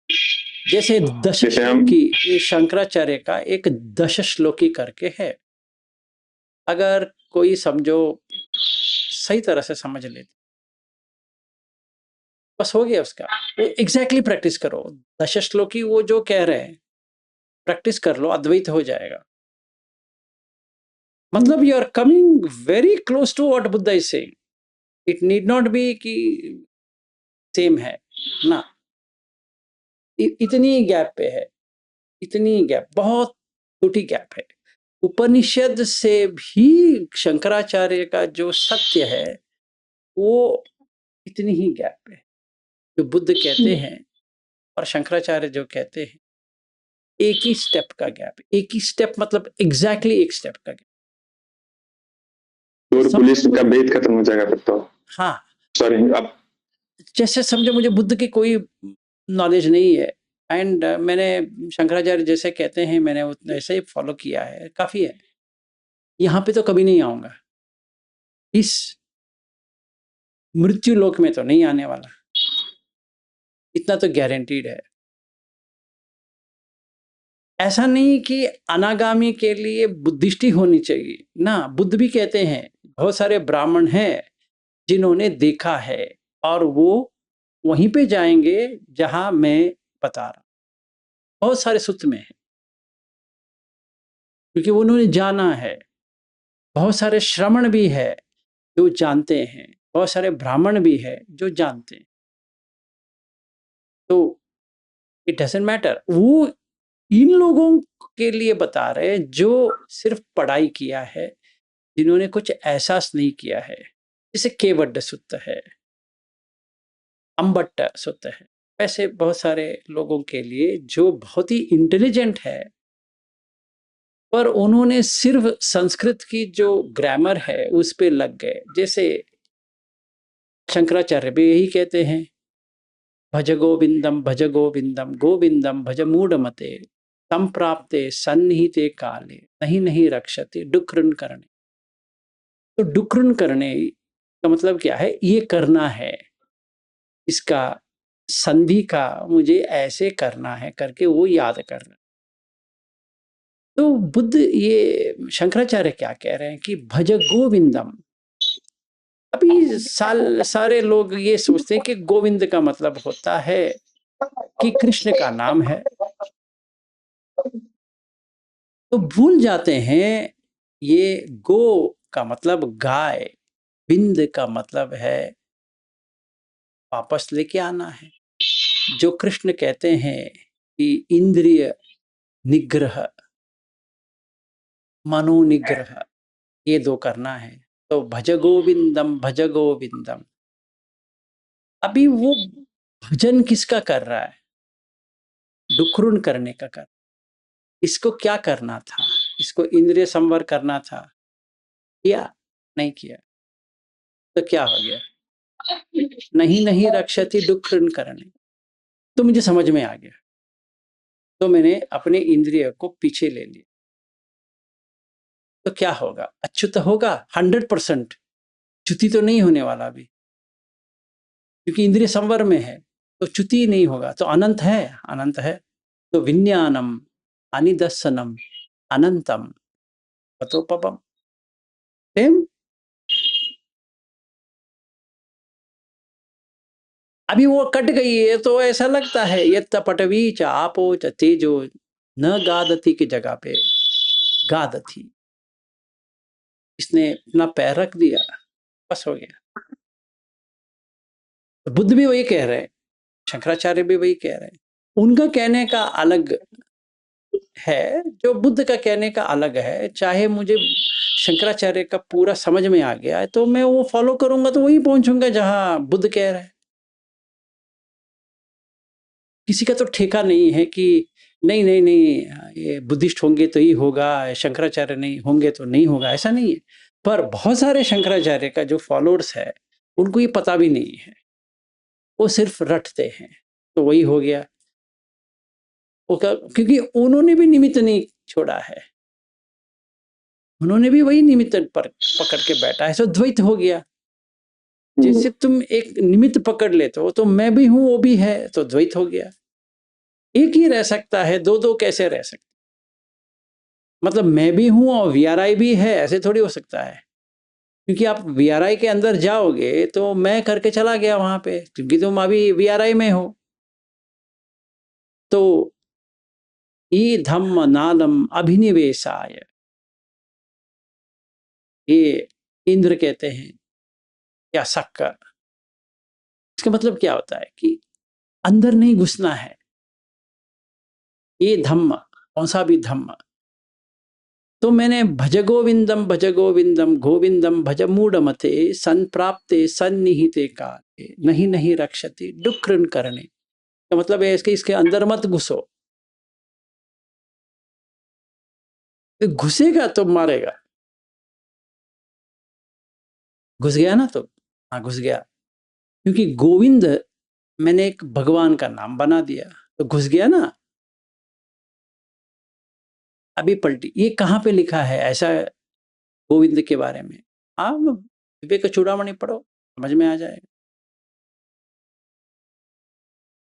जैसे जैसे हम दशश्लोकी, ये शंकराचार्य का एक दशश्लोकी करके है। अगर कोई समझो सही तरह से समझ ले, बस हो गया उसका। वो एग्जैक्टली प्रैक्टिस करो। दशश्लोकी वो जो कह रहे हैं प्रैक्टिस कर लो, अद्वैत हो जाएगा। मतलब you are coming very close to what Buddha is saying. It need not be कि सेम है ना, इतनी गैप पे है, इतनी गैप, बहुत छोटी गैप है। उपनिषद से भी शंकराचार्य का जो सत्य है वो इतनी ही गैप है। जो बुद्ध कहते हैं और शंकराचार्य जो कहते हैं, एक ही स्टेप का गैप। एक ही स्टेप मतलब एग्जैक्टली एक स्टेप का गैप। चोर पुलिस का भेद खत्म हो जाएगा फिर तो। हाँ, सॉरी आप जैसे समझो मुझे बुद्ध की कोई नॉलेज नहीं है एंड मैंने शंकराचार्य जैसे कहते हैं मैंने ऐसे ही फॉलो किया है, काफी है। यहाँ पे तो कभी नहीं आऊंगा, इस मृत्यु लोक में तो नहीं आने वाला, इतना तो गारंटीड है। ऐसा नहीं कि अनागामी के लिए बुद्धिस्टी होनी चाहिए ना। बुद्ध भी कहते हैं बहुत सारे ब्राह्मण हैं जिन्होंने देखा है और वो वहीं पे जाएंगे जहां मैं बता रहा। बहुत सारे सूत्र में है क्योंकि उन्होंने जाना है। बहुत सारे श्रमण भी है जो जानते हैं, बहुत सारे ब्राह्मण भी है जो जानते हैं। तो इट डजंट मैटर, वो इन लोगों के लिए बता रहे हैं जो सिर्फ पढ़ाई किया है, जिन्होंने कुछ एहसास नहीं किया है। जैसे केवट सुत्त है, अम्बट्ट सुत्त है, ऐसे बहुत सारे लोगों के लिए जो बहुत ही इंटेलिजेंट है पर उन्होंने सिर्फ संस्कृत की जो ग्रामर है उस पे लग गए। जैसे शंकराचार्य भी यही कहते हैं, भज गोविंदम गोविंदम भज मूढ़मते संप्राप्ते सन्निहिते काले नहीं नहीं रक्षते डुक्रन करने। तो डुक्रन करने का मतलब क्या है? ये करना है, इसका संधि का मुझे ऐसे करना है करके वो याद करना। तो बुद्ध, ये शंकराचार्य क्या कह रहे हैं कि भज गोविंदम। अभी सारे लोग ये सोचते हैं कि गोविंद का मतलब होता है कि कृष्ण का नाम है, तो भूल जाते हैं ये गो का मतलब गाय, बिंद का मतलब है वापस लेके आना है। जो कृष्ण कहते हैं कि इंद्रिय निग्रह, मनो निग्रह, ये दो करना है। तो भज गोविंदम भज गोविंदम। अभी वो भजन किसका कर रहा है? डुक्रुन करने का कर। इसको क्या करना था? इसको इंद्रिय संवर करना था, किया नहीं किया, तो क्या हो गया? नहीं नहीं रक्षति डुक्रुन करने। तो मुझे समझ में आ गया, तो मैंने अपने इंद्रिय को पीछे ले लिया। तो क्या होगा? अच्युत होगा 100%। च्युति तो नहीं होने वाला अभी, क्योंकि इंद्रिय संवर में है, तो च्युति नहीं होगा। तो अनंत है, अनंत है। तो विज्ञानम अनिदर्शनम अनंतम पतोपम। सेम। अभी वो कट गई है तो ऐसा लगता है यत्त पटवी च आपो च तेजो न गादती की जगह पे गादती। इसने अपना पैर रख दिया, बस हो गया। तो बुद्ध भी वही कह रहे हैं, शंकराचार्य भी वही कह रहे हैं। उनका कहने का अलग है, जो बुद्ध का कहने का अलग है। चाहे मुझे शंकराचार्य का पूरा समझ में आ गया है तो मैं वो फॉलो करूंगा, तो वही पहुंचूंगा जहां बुद्ध कह रहे हैं। किसी का तो ठेका नहीं है कि नहीं नहीं नहीं ये बुद्धिस्ट होंगे तो ही होगा, शंकराचार्य नहीं होंगे तो नहीं होगा, ऐसा नहीं है। पर बहुत सारे शंकराचार्य का जो फॉलोअर्स है उनको ये पता भी नहीं है, वो सिर्फ रटते हैं। तो वही हो गया, क्योंकि उन्होंने भी निमित्त नहीं छोड़ा है, उन्होंने भी वही निमित्त पर पकड़ के बैठा है। सो द्वैत हो गया। जैसे तुम एक निमित्त पकड़ लेते हो तो मैं भी हूं वो भी है, तो द्वैत हो गया। एक ही रह सकता है, दो दो कैसे रह सकते? मतलब मैं भी हूं और वीआरआई भी है, ऐसे थोड़ी हो सकता है। क्योंकि आप वीआरआई के अंदर जाओगे तो मैं करके चला गया वहां पे, क्योंकि तुम अभी वीआरआई में हो। तो ई धम्म नादम अभिनिवेशाय, ये इंद्र कहते हैं या शक्कर। इसका मतलब क्या होता है कि अंदर नहीं घुसना है। ये धम्म, कौन सा भी धम्म। तो मैंने भज गोविंदम गोविंदम भज मूढ़मते संप्राप्ते सन्निहिते काले नहीं नहीं रक्षति डुक्रन करने। तो मतलब है इसके अंदर मत घुसो, तो घुसेगा तो मारेगा। घुस गया ना, तो हाँ घुस गया, क्योंकि गोविंद मैंने एक भगवान का नाम बना दिया, तो घुस गया ना। अभी पलटी, ये कहाँ पे लिखा है ऐसा गोविंद के बारे में? आप विवेक चूड़ामणि पढ़ो, समझ में आ जाएगा।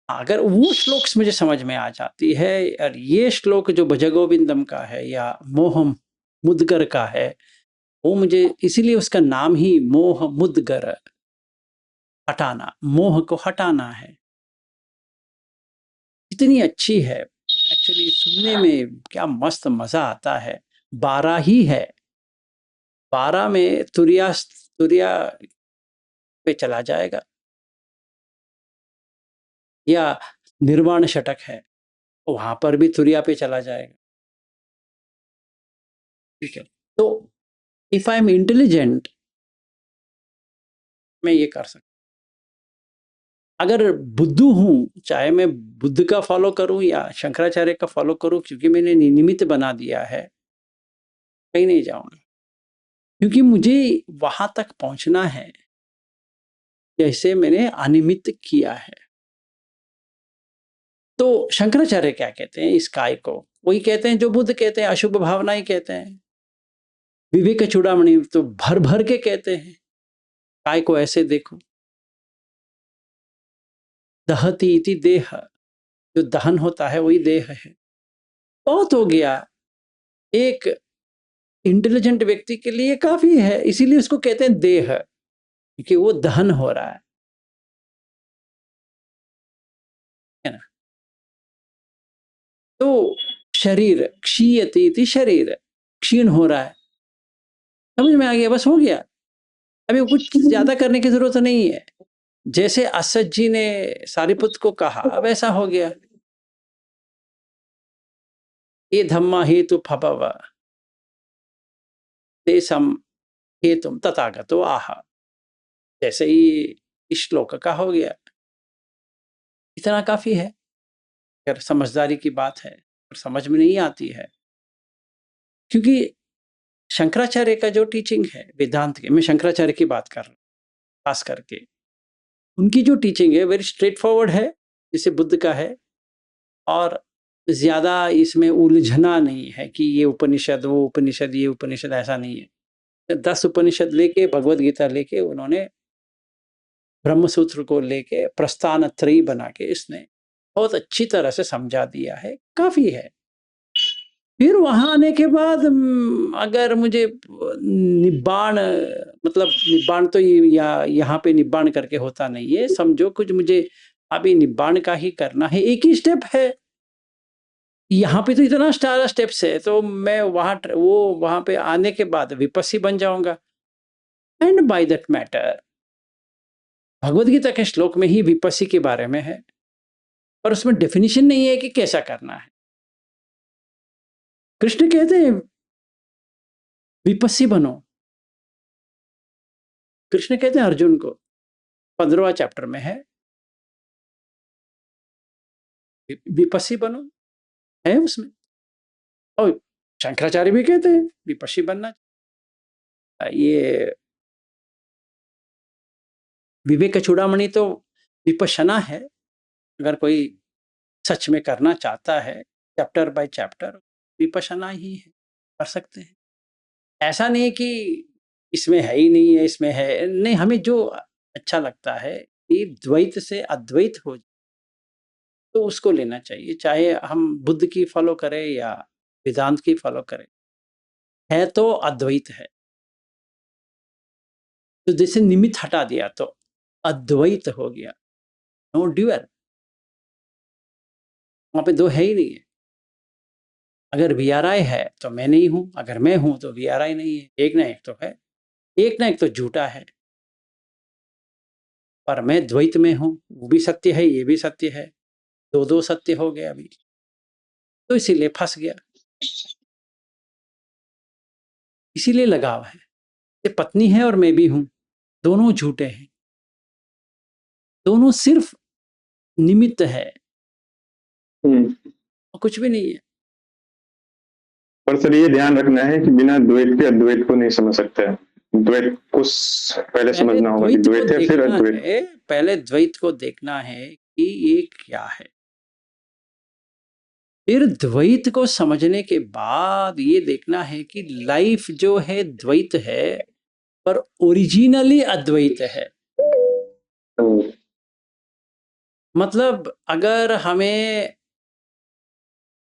अगर वो श्लोक मुझे समझ में आ जाती है, और ये श्लोक जो भज गोविंदम का है या मोह मुद्गर का है, वो मुझे इसीलिए उसका नाम ही मोह मुद्गर, हटाना, मोह को हटाना है। इतनी अच्छी है, एक्चुअली सुनने में क्या मस्त मजा आता है। 12 ही है, 12 में तुरिया तुरिया पे चला जाएगा, या निर्वाण षटक है वहां पर भी तुरिया पे चला जाएगा। ठीक है, तो इफ आई एम इंटेलिजेंट, मैं ये कर सकता। अगर बुद्धू हूं, चाहे मैं बुद्ध का फॉलो करूं या शंकराचार्य का फॉलो करूं, क्योंकि मैंने निमित्त बना दिया है, कहीं नहीं जाऊंगा, क्योंकि मुझे वहां तक पहुंचना है जैसे मैंने अनिमित्त किया है। तो शंकराचार्य क्या कहते हैं इस काय को? वही कहते हैं जो बुद्ध कहते हैं, अशुभ भावना ही कहते हैं। विवेक चूड़ामणि तो भर भर के कहते हैं काय को ऐसे देखो, दहती इति देह, जो दहन होता है वही देह है। बहुत हो गया, एक इंटेलिजेंट व्यक्ति के लिए काफी है, इसीलिए उसको कहते हैं देह, क्योंकि वो दहन हो रहा है ना। तो शरीर क्षीयते इति शरीर, क्षीण हो रहा है, समझ में आ गया? बस हो गया, अभी कुछ ज्यादा करने की जरूरत नहीं है। जैसे असद जी ने सारिपुत को कहा वैसा हो गया। ये धम्मा हेतु फभव तेसम हेतुम तथागतो आह, जैसे ही इस श्लोक का हो गया। इतना काफी है। अगर समझदारी की बात है और समझ में नहीं आती है, क्योंकि शंकराचार्य का जो टीचिंग है वेदांत के, मैं शंकराचार्य की बात कर रहा हूँ खास करके, उनकी जो टीचिंग है वेरी स्ट्रेट फॉरवर्ड है, जैसे बुद्ध का है। और ज्यादा इसमें उलझना नहीं है कि ये उपनिषद वो उपनिषद ये उपनिषद, ऐसा नहीं है। 10 उपनिषद लेके, भगवत गीता लेके, उन्होंने ब्रह्मसूत्र को लेके प्रस्थान त्रयी बना के इसने बहुत अच्छी तरह से समझा दिया है, काफी है। फिर वहां आने के बाद अगर मुझे निब्बाण, मतलब निब्बाण तो यहाँ पे निब्बाण करके होता नहीं है, समझो कुछ मुझे अभी निब्बाण का ही करना है, एक ही स्टेप है। यहाँ पे तो इतना सारा स्टेप्स है, तो मैं वहां पे आने के बाद विपस्सी बन जाऊंगा। And by that matter, Bhagavad Gita के श्लोक में ही विपस्सी के बारे में है, पर उसमें डेफिनेशन नहीं है कि कैसा करना है। कृष्ण कहते हैं विपस्सी बनो, कृष्ण कहते हैं अर्जुन को, 15वां चैप्टर में है विपस्सी बनो, है उसमें। और शंकराचार्य भी कहते हैं विपस्सी बनना। ये विवेक चूड़ामणि तो विपश्यना है, अगर कोई सच में करना चाहता है, चैप्टर बाय चैप्टर विपश्यना ही है, कर सकते हैं। ऐसा नहीं कि इसमें है ही नहीं है, इसमें है नहीं, हमें जो अच्छा लगता है कि द्वैत से अद्वैत हो तो उसको लेना चाहिए, चाहे हम बुद्ध की फॉलो करें या वेदांत की फॉलो करें, है तो अद्वैत है। तो जैसे निमित्त हटा दिया तो अद्वैत हो गया, नो ड्यूअल, वहां पे दो है ही नहीं है। अगर VRI है तो मैं नहीं हूं, अगर मैं हूं तो VRI नहीं है, एक ना एक तो है, एक ना एक तो झूठा है। पर मैं द्वैत में हूं, वो भी सत्य है, ये भी सत्य है, दो दो सत्य हो गया अभी, तो इसीलिए फंस गया, इसीलिए लगाव है। ये पत्नी है और मैं भी हूं, दोनों झूठे हैं, दोनों सिर्फ निमित्त है और कुछ भी नहीं है। पर सर ये ध्यान रखना है कि बिना द्वैत के अद्वैत को नहीं समझ सकते हैं। द्वैत को पहले समझना होगा कि द्वैत को द्वैत है फिर देखना अद्वैत। है, पहले द्वैत को देखना है कि ये क्या है, फिर द्वैत को समझने के बाद ये देखना है कि लाइफ जो है द्वैत है पर ओरिजिनली अद्वैत है। मतलब अगर हमें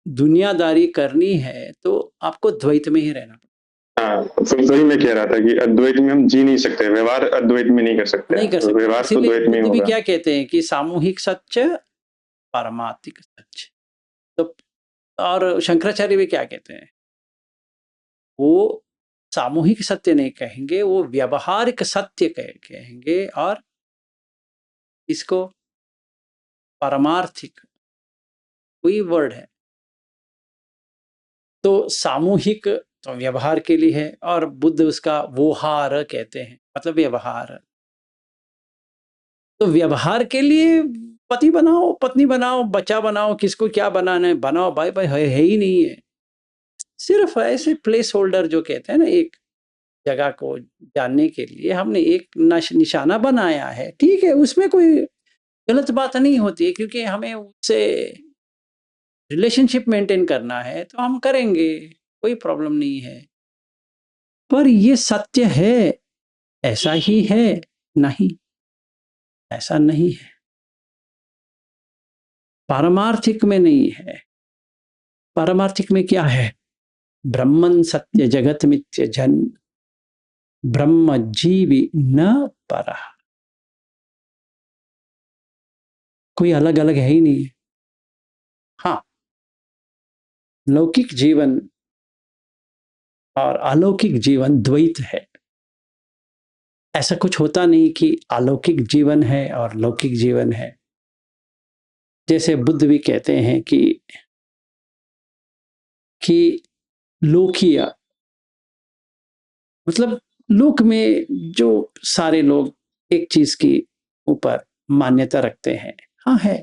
दुनियादारी करनी है तो आपको द्वैत में ही रहना पड़ेगा। हाँ, तो वही मैं कह रहा था कि अद्वैत में हम जी नहीं सकते, व्यवहार अद्वैत में नहीं कर सकते, नहीं कर तो सकते, व्यवहार तो इसीलिए द्वैत में ही बुद्ध भी होगा। क्या कहते हैं कि सामूहिक सत्य, पारमार्थिक सत्य। तो और शंकराचार्य भी क्या कहते हैं, वो सामूहिक सत्य नहीं कहेंगे, वो व्यवहारिक सत्य कहेंगे, और इसको पारमार्थिक, कोई वर्ड है। तो सामूहिक तो व्यवहार के लिए है, और बुद्ध उसका व्यवहार कहते हैं, मतलब व्यवहार। तो व्यवहार के लिए पति बनाओ, पत्नी बनाओ, बच्चा बनाओ, किसको क्या बनाना है बनाओ, भाई भाई है ही नहीं है। सिर्फ ऐसे प्लेस होल्डर जो कहते हैं ना, एक जगह को जानने के लिए हमने एक निशाना बनाया है, ठीक है, उसमें कोई गलत बात नहीं होती है, क्योंकि हमें उससे रिलेशनशिप मेंटेन करना है तो हम करेंगे, कोई प्रॉब्लम नहीं है। पर ये सत्य है, ऐसा ही है? नहीं, ऐसा नहीं है, पारमार्थिक में नहीं है। पारमार्थिक में क्या है? ब्रह्मन सत्य जगत मिथ्य जन, ब्रह्म जीवी न पर, कोई अलग अलग है ही नहीं। हाँ, लौकिक जीवन और अलौकिक जीवन द्वैत है। ऐसा कुछ होता नहीं कि अलौकिक जीवन है और लौकिक जीवन है। जैसे बुद्ध भी कहते हैं कि लोकीय, मतलब लोक में जो सारे लोग एक चीज की ऊपर मान्यता रखते हैं, हाँ है,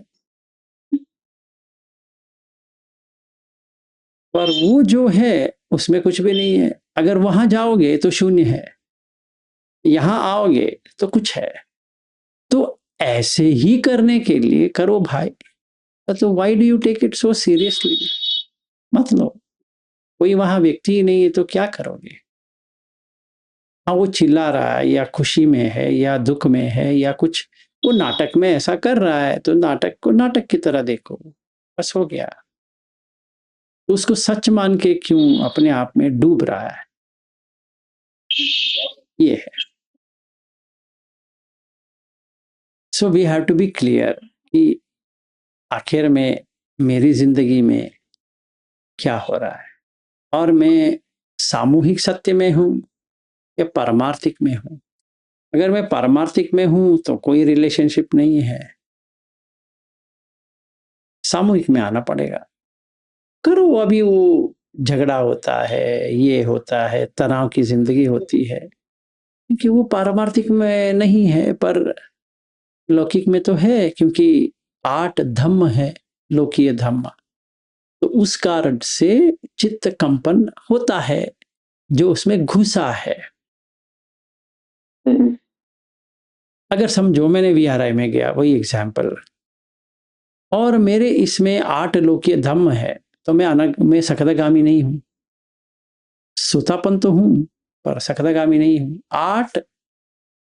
पर वो जो है उसमें कुछ भी नहीं है। अगर वहां जाओगे तो शून्य है, यहां आओगे तो कुछ है। तो ऐसे ही करने के लिए करो भाई, तो why do you take it so seriously? मतलब कोई वहां व्यक्ति ही नहीं है तो क्या करोगे? हाँ, वो चिल्ला रहा है या खुशी में है या दुख में है या कुछ, वो नाटक में ऐसा कर रहा है, तो नाटक को नाटक की तरह देखो, बस हो गया। तो उसको सच मान के क्यों अपने आप में डूब रहा है? ये है। So we have to be clear कि आखिर में मेरी जिंदगी में क्या हो रहा है, और मैं सामूहिक सत्य में हूं या पारमार्थिक में हूं। अगर मैं पारमार्थिक में हूं तो कोई रिलेशनशिप नहीं है, सामूहिक में आना पड़ेगा। करो, अभी वो झगड़ा होता है, ये होता है, तनाव की जिंदगी होती है, क्योंकि वो पारमार्थिक में नहीं है, पर लौकिक में तो है, क्योंकि 8 धम्म है, लोकीय धम्म। तो उस कारण से चित्त कंपन होता है जो उसमें घुसा है। अगर समझो मैंने VRI में गया, वही एग्जाम्पल, और मेरे इसमें 8 लोकीय धम्म है, तो मैं सकदागामी नहीं हूं। सुतापन तो हूं पर सकदागामी नहीं हूं। 8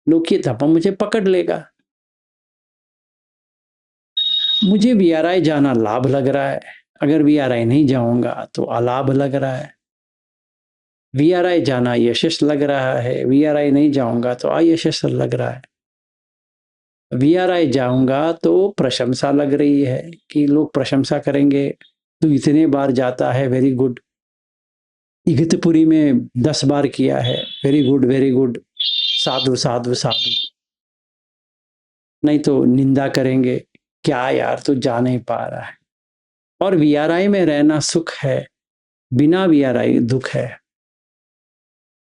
लोकीय धम्म मुझे पकड़ लेगा। मुझे वीआरआई जाना लाभ लग रहा है, अगर वीआरआई नहीं जाऊंगा तो अलाभ लग रहा है। वीआरआई जाना यशस लग रहा है, वीआरआई नहीं जाऊंगा तो अयशस लग रहा है। वीआरआई जाऊंगा तो प्रशंसा लग रही है कि लोग प्रशंसा करेंगे, तू इतने बार जाता है, वेरी गुड। इगतपुरी में 10 बार किया है, वेरी गुड वेरी गुड, साधु साधु साधु। नहीं तो निंदा करेंगे, क्या यार तू जा नहीं पा रहा है। और वीआरआई में रहना सुख है, बिना वीआरआई दुख है।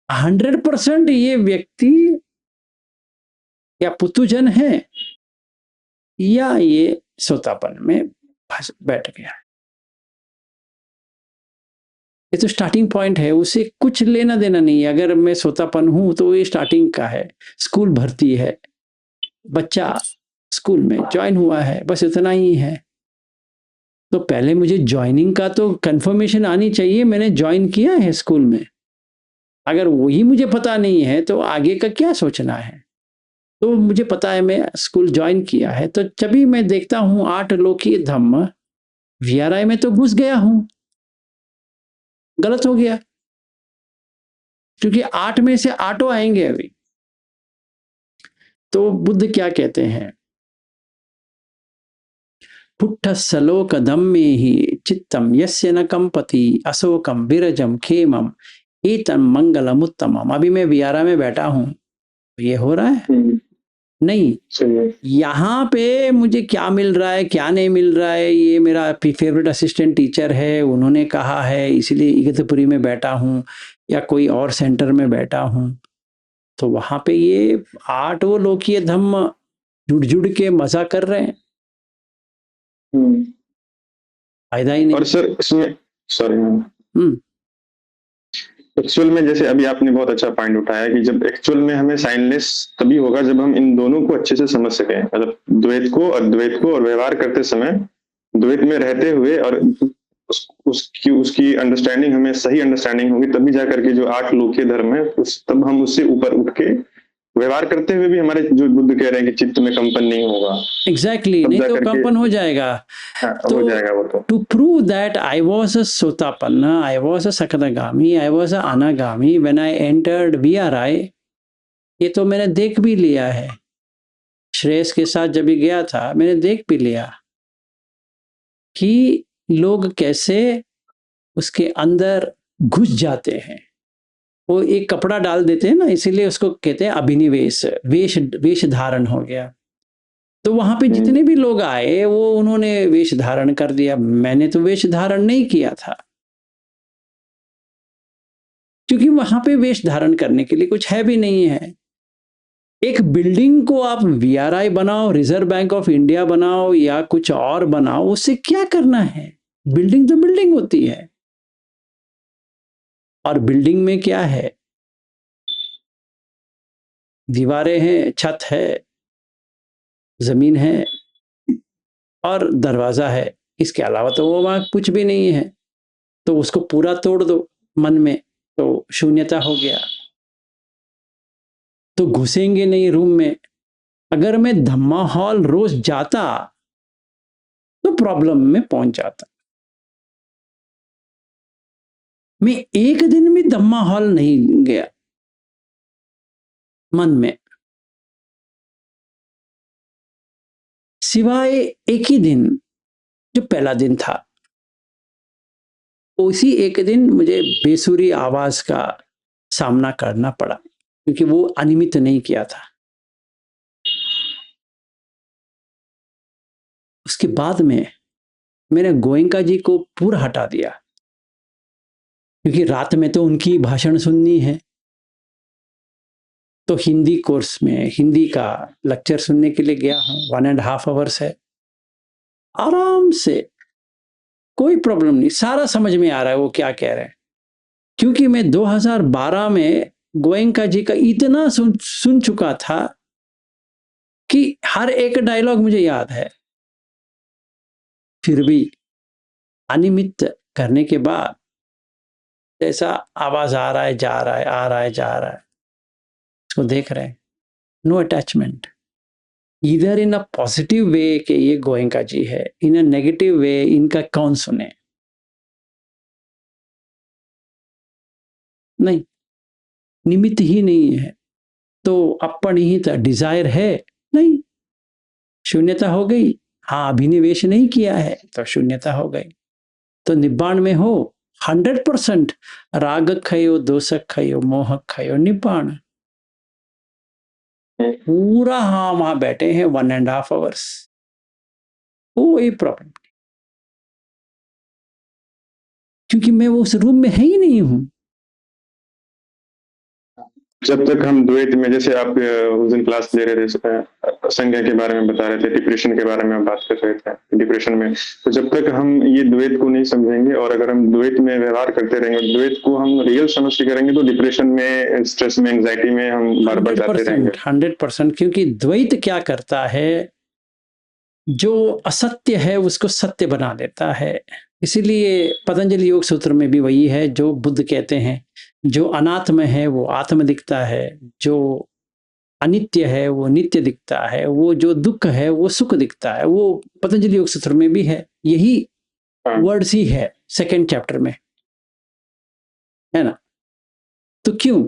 100% ये व्यक्ति या पुतुजन है या ये सोतापन में बैठ गया। ये तो स्टार्टिंग पॉइंट है, उसे कुछ लेना देना नहीं है। अगर मैं सोतापन हूं तो ये स्टार्टिंग का है। स्कूल भर्ती है, बच्चा स्कूल में ज्वाइन हुआ है, बस इतना ही है। तो पहले मुझे ज्वाइनिंग का तो कंफर्मेशन आनी चाहिए, मैंने ज्वाइन किया है स्कूल में। अगर वही मुझे पता नहीं है तो आगे का क्या सोचना है। तो मुझे पता है मैं स्कूल ज्वाइन किया है, तो जब मैं देखता हूँ 8 लोकीय धम्म, वीआरआई में तो घुस गया हूं, गलत हो गया, क्योंकि 8 में से 8 आएंगे अभी। तो बुद्ध क्या कहते हैं, पुट्ठ सलोक धम्मे ही चित्तम यस्य न कंपति अशोकम विरजम खेमम एतम मंगलम उत्तमम। अभी मैं वीआरआई में बैठा हूं, ये हो रहा है नहीं। यहाँ पे मुझे क्या मिल रहा है क्या नहीं मिल रहा है, ये मेरा फेवरेट असिस्टेंट टीचर है, उन्होंने कहा है इसलिए इगतपुरी में बैठा हूँ, या कोई और सेंटर में बैठा हूँ। तो वहां पे ये 8 वो लोकीय धम्म जुड़ जुड़ के मजा कर रहे हैं, फायदा ही नहीं। और सर इसमें सॉरी एक्चुअल में जैसे अभी आपने बहुत अच्छा पॉइंट उठाया कि जब एक्चुअल में हमें साइनलेस तभी होगा जब हम इन दोनों को अच्छे से समझ सकें, मतलब द्वैत को अद्वैत को, और व्यवहार करते समय द्वैत में रहते हुए, और उसकी अंडरस्टैंडिंग हमें सही अंडरस्टैंडिंग होगी, तभी जाकर के जो 8 लोकीय धर्म है तब हम उससे ऊपर उठ के व्यवहार करते हुए भी हमारे जो बुद्ध कह रहे हैं कि चित्त में कंपन नहीं होगा। एग्जैक्टली नहीं तो कंपन हो जाएगा। तो हो जाएगा वो। तो to prove that I was a sotapanna, I was a sakadagami, I was a anagami when I entered VRI, ये तो मैंने देख भी लिया है। श्रेयस के साथ जब भी गया था मैंने देख भी लिया कि लोग कैसे उसके अंदर घुस जाते हैं। वो एक कपड़ा डाल देते हैं ना, इसीलिए उसको कहते हैं अभिनिवेश, वेश धारण हो गया। तो वहां पे जितने भी लोग आए वो उन्होंने वेश धारण कर दिया, मैंने तो वेश धारण नहीं किया था, क्योंकि वहां पे वेश धारण करने के लिए कुछ है भी नहीं है। एक बिल्डिंग को आप वीआरआई बनाओ, रिजर्व बैंक ऑफ इंडिया बनाओ या कुछ और बनाओ, उससे क्या करना है। बिल्डिंग तो बिल्डिंग होती है, और बिल्डिंग में क्या है, दीवारें हैं, छत है, जमीन है और दरवाजा है, इसके अलावा तो वो वहां कुछ भी नहीं है। तो उसको पूरा तोड़ दो मन में, तो शून्यता हो गया, तो घुसेंगे नहीं रूम में। अगर मैं धम्मा हॉल रोज जाता तो प्रॉब्लम में पहुंच जाता। मैं एक दिन भी धम्मा हॉल नहीं गया मन में, सिवाय एक ही दिन जो पहला दिन था। उसी एक दिन मुझे बेसुरी आवाज का सामना करना पड़ा, क्योंकि वो अनियमित नहीं किया था। उसके बाद में मैंने गोयंका जी को पूरा हटा दिया, क्योंकि रात में तो उनकी भाषण सुननी है। तो हिंदी कोर्स में हिंदी का लेक्चर सुनने के लिए गया हूँ, 1.5 आवर्स है, आराम से, कोई प्रॉब्लम नहीं, सारा समझ में आ रहा है वो क्या कह रहे हैं। क्योंकि मैं 2012 में गोयंका जी का इतना सुन चुका था कि हर एक डायलॉग मुझे याद है। फिर भी अनियमित करने के बाद जैसा आवाज आ रहा है जा रहा है, आ रहा है जा रहा है, उसको देख रहे हैं, नो अटैचमेंट। इधर इन अ पॉजिटिव वे कि ये गोयंका जी है, इन अ नेगेटिव वे इनका कौन सुने? नहीं, निमित्त ही नहीं है, तो अपनिहित डिजायर है नहीं, शून्यता हो गई। हाँ, अभिनिवेश नहीं किया है तो शून्यता हो गई। तो निब्बाण में हो 100% राग खयो, दोष खयो, मोह खयो, निब्बाण। पूरा हाँ वहां बैठे हैं 1.5 आवर्स, कोई प्रॉब्लम नहीं, क्योंकि मैं वो उस रूम में है ही नहीं हूं। जब तक हम द्वैत में, जैसे आप उस दिन क्लास ले रहे थे, संज्ञा के बारे में बता रहे थे, डिप्रेशन के बारे में आप बात कर रहे थे, डिप्रेशन में, तो जब तक हम ये द्वैत को नहीं समझेंगे और अगर हम द्वैत में व्यवहार करते रहेंगे, द्वैत को हम रियल समझ के करेंगे, तो डिप्रेशन में, स्ट्रेस में, एंग्जाइटी में हम बार बार जाते रहेंगे। 100%, क्योंकि द्वैत क्या करता है, जो असत्य है उसको सत्य बना देता है। इसीलिए पतंजलि योग सूत्र में भी वही है जो बुद्ध कहते हैं, जो अनात्म है वो आत्म दिखता है, जो अनित्य है वो नित्य दिखता है, वो जो दुख है वो सुख दिखता है। वो पतंजलि योग सूत्र में भी है, यही वर्ड्स ही है 2nd चैप्टर में, है ना? तो क्यों?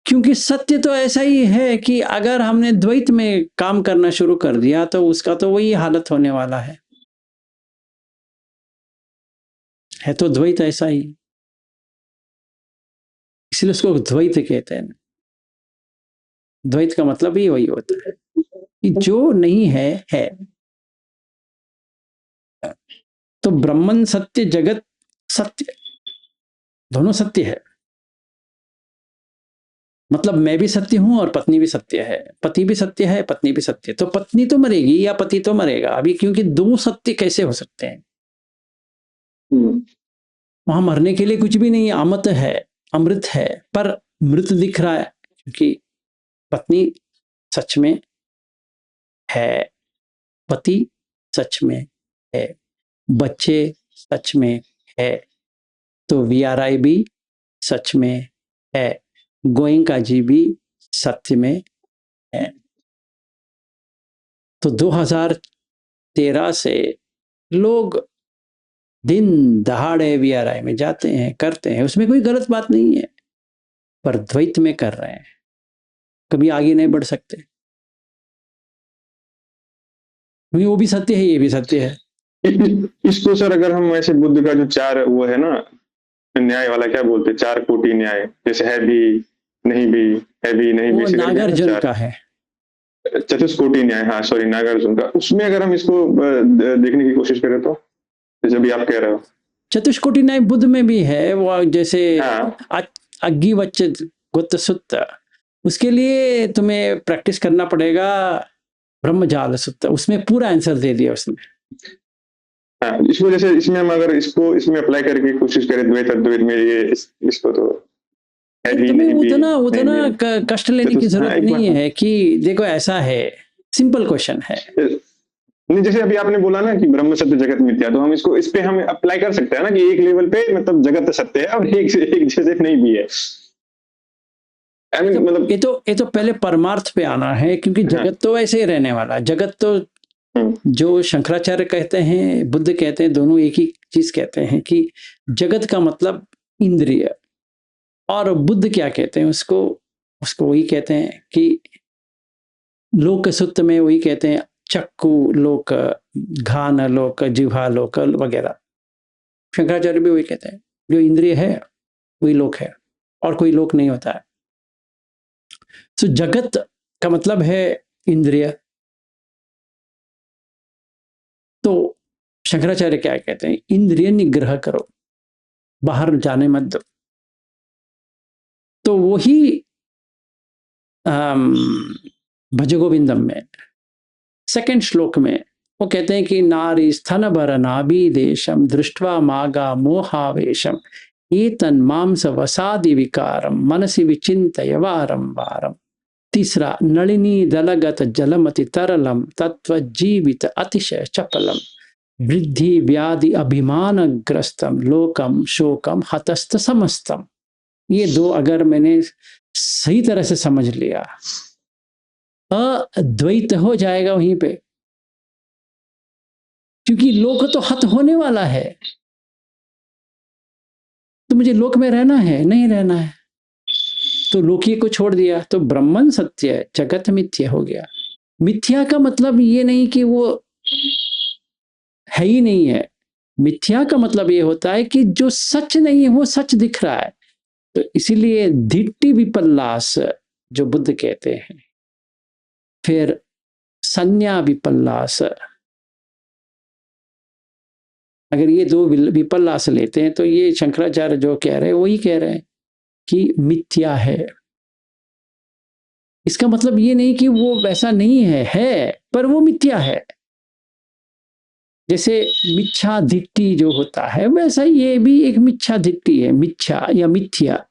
क्योंकि सत्य तो ऐसा ही है कि अगर हमने द्वैत में काम करना शुरू कर दिया तो उसका तो वही हालत होने वाला है तो द्वैत ऐसा ही, इसलिए उसको द्वैत कहते हैं। द्वैत का मतलब ही वही होता है कि जो नहीं है। तो ब्रह्मन सत्य, जगत सत्य, दोनों सत्य है। मतलब मैं भी सत्य हूं और पत्नी भी सत्य है, पति भी सत्य है, पत्नी भी सत्य है। तो पत्नी तो मरेगी या पति तो मरेगा अभी, क्योंकि दो सत्य कैसे हो सकते हैं? वहां मरने के लिए कुछ भी नहीं है, अमृत है, अमृत है, पर मृत दिख रहा है क्योंकि पत्नी सच में है, पति सच में है, बच्चे सच में है, तो वीआरआई भी सच में है, गोयंका जी भी सत्य में है। तो 2013 से लोग दिन दहाड़े वीआरआई में जाते हैं, करते हैं, उसमें कोई गलत बात नहीं है, पर द्वैत में कर रहे हैं, कभी आगे नहीं बढ़ सकते, क्योंकि वो भी सत्य है, ये भी सत्य है। इसको सर अगर हम ऐसे बुद्ध का जो 4 वो है ना न्याय वाला, क्या बोलते हैं, 4 कोटि न्याय, जैसे है भी, नहीं भी, है भी, नहीं भी, वो नागार्जुन का है, चतुष्कोटि न्याय, हाँ सॉरी, नागार्जुन का। उसमें अगर हम इसको देखने की कोशिश करें तो, जैसे अभी आप कह रहे हो, चतुष्कोटि न्याय बुद्ध में भी है। वो जैसे हाँ, अग्गिवच्च गुत्त सुत्त, उसके लिए तुम्हें प्रैक्टिस करना पड़ेगा ब्रह्मजाल सुत्त, उसमें पूरा आंसर दे दिया उसने। हाँ, इसको जैसे इसमें हम अगर इसको इसमें अप्लाई करके कोशिश करें द्वैत अद्वैत में, ये इसको तो है भी, तुम्हें नहीं भी, उतना नहीं उतना भी, कष्ट लेने की जरूरत नहीं है कि देखो ऐसा है, सिंपल क्वेश्चन है। नहीं, जैसे अभी आपने बोला ना कि ब्रह्म सत्य जगत मिथ्या, तो हम इसको इस पे हम अप्लाई कर सकते हैं ना कि एक लेवल पे मतलब जगत सत्य है और एक जैसे नहीं भी है। मतलब ये तो पहले परमार्थ पे आना है, क्योंकि जगत तो ऐसे ही रहने वाला है। जगत तो जो शंकराचार्य कहते हैं, बुद्ध कहते हैं, दोनों एक ही चीज कहते हैं कि जगत का मतलब इंद्रिय, और बुद्ध क्या कहते हैं उसको वही कहते हैं कि लोक सुत्त में वही कहते हैं, चक्कू लोक, घान लोक, जिह्वा लोक वगैरह। शंकराचार्य भी वही कहते हैं, जो इंद्रिय है वही लोक है और कोई लोक नहीं होता है। तो जगत का मतलब है इंद्रिय। तो शंकराचार्य क्या कहते हैं, इंद्रिय निग्रह करो, बाहर जाने मत दो। तो वही भजगोविंदम में 2nd श्लोक में वो कहते हैं कि नारी स्तन भर नाभि देशम दृष्टवा मागा मोहावेशम एतन मांस वसादि विकारम मनसि विचिंतय वारम वारम। तीसरा, नलिनी दलगत जलमति तरलम तत्व जीवित अतिशय चपलम वृद्धि व्याधि अभिमान ग्रस्तम लोकम शोकम हतस्त समस्तम। ये 2 अगर मैंने सही तरह से समझ लिया अद्वैत हो जाएगा वहीं पे, क्योंकि लोक तो हत होने वाला है। तो मुझे लोक में रहना है, नहीं रहना है, तो लोकी को छोड़ दिया, तो ब्रह्मन सत्य है, जगत मिथ्या हो गया। मिथ्या का मतलब ये नहीं कि वो है ही नहीं है। मिथ्या का मतलब ये होता है कि जो सच नहीं है वो सच दिख रहा है। तो इसीलिए धिट्टि विपल्लास जो बुद्ध कहते हैं, फिर संज्ञा विपल्लास, अगर ये दो विपल्लास लेते हैं तो ये शंकराचार्य जो कह रहे हैं वही कह रहे हैं कि मिथ्या है। इसका मतलब ये नहीं कि वो वैसा नहीं है पर वो मिथ्या है। जैसे मिच्छा धिट्टी जो होता है वैसा ये भी एक मिच्छा धिट्टी है, मिच्छा या मिथ्या,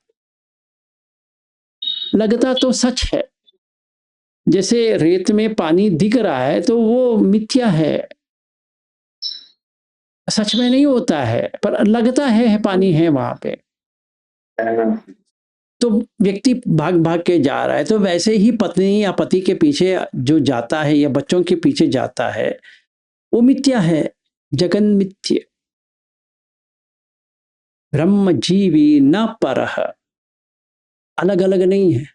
लगता तो सच है। जैसे रेत में पानी दिख रहा है तो वो मिथ्या है, सच में नहीं होता है, पर लगता है पानी है वहां पे। तो व्यक्ति भाग भाग के जा रहा है, तो वैसे ही पत्नी या पति के पीछे जो जाता है या बच्चों के पीछे जाता है वो मिथ्या है, जगन मिथ्य। ब्रह्म जीवी न परह, अलग अलग नहीं है।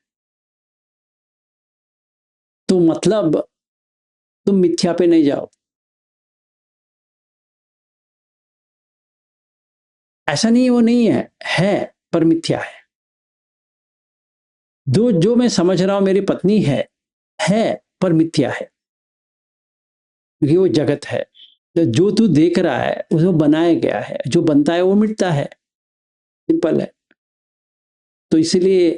तो मतलब तुम मिथ्या पे नहीं जाओ। ऐसा नहीं वो नहीं है पर मिथ्या है। जो मैं समझ रहा हूं मेरी पत्नी है पर मिथ्या है, क्योंकि वो जगत है। तो जो तू देख रहा है वो बनाया गया है, जो बनता है वो मिटता है, सिंपल है। तो इसलिए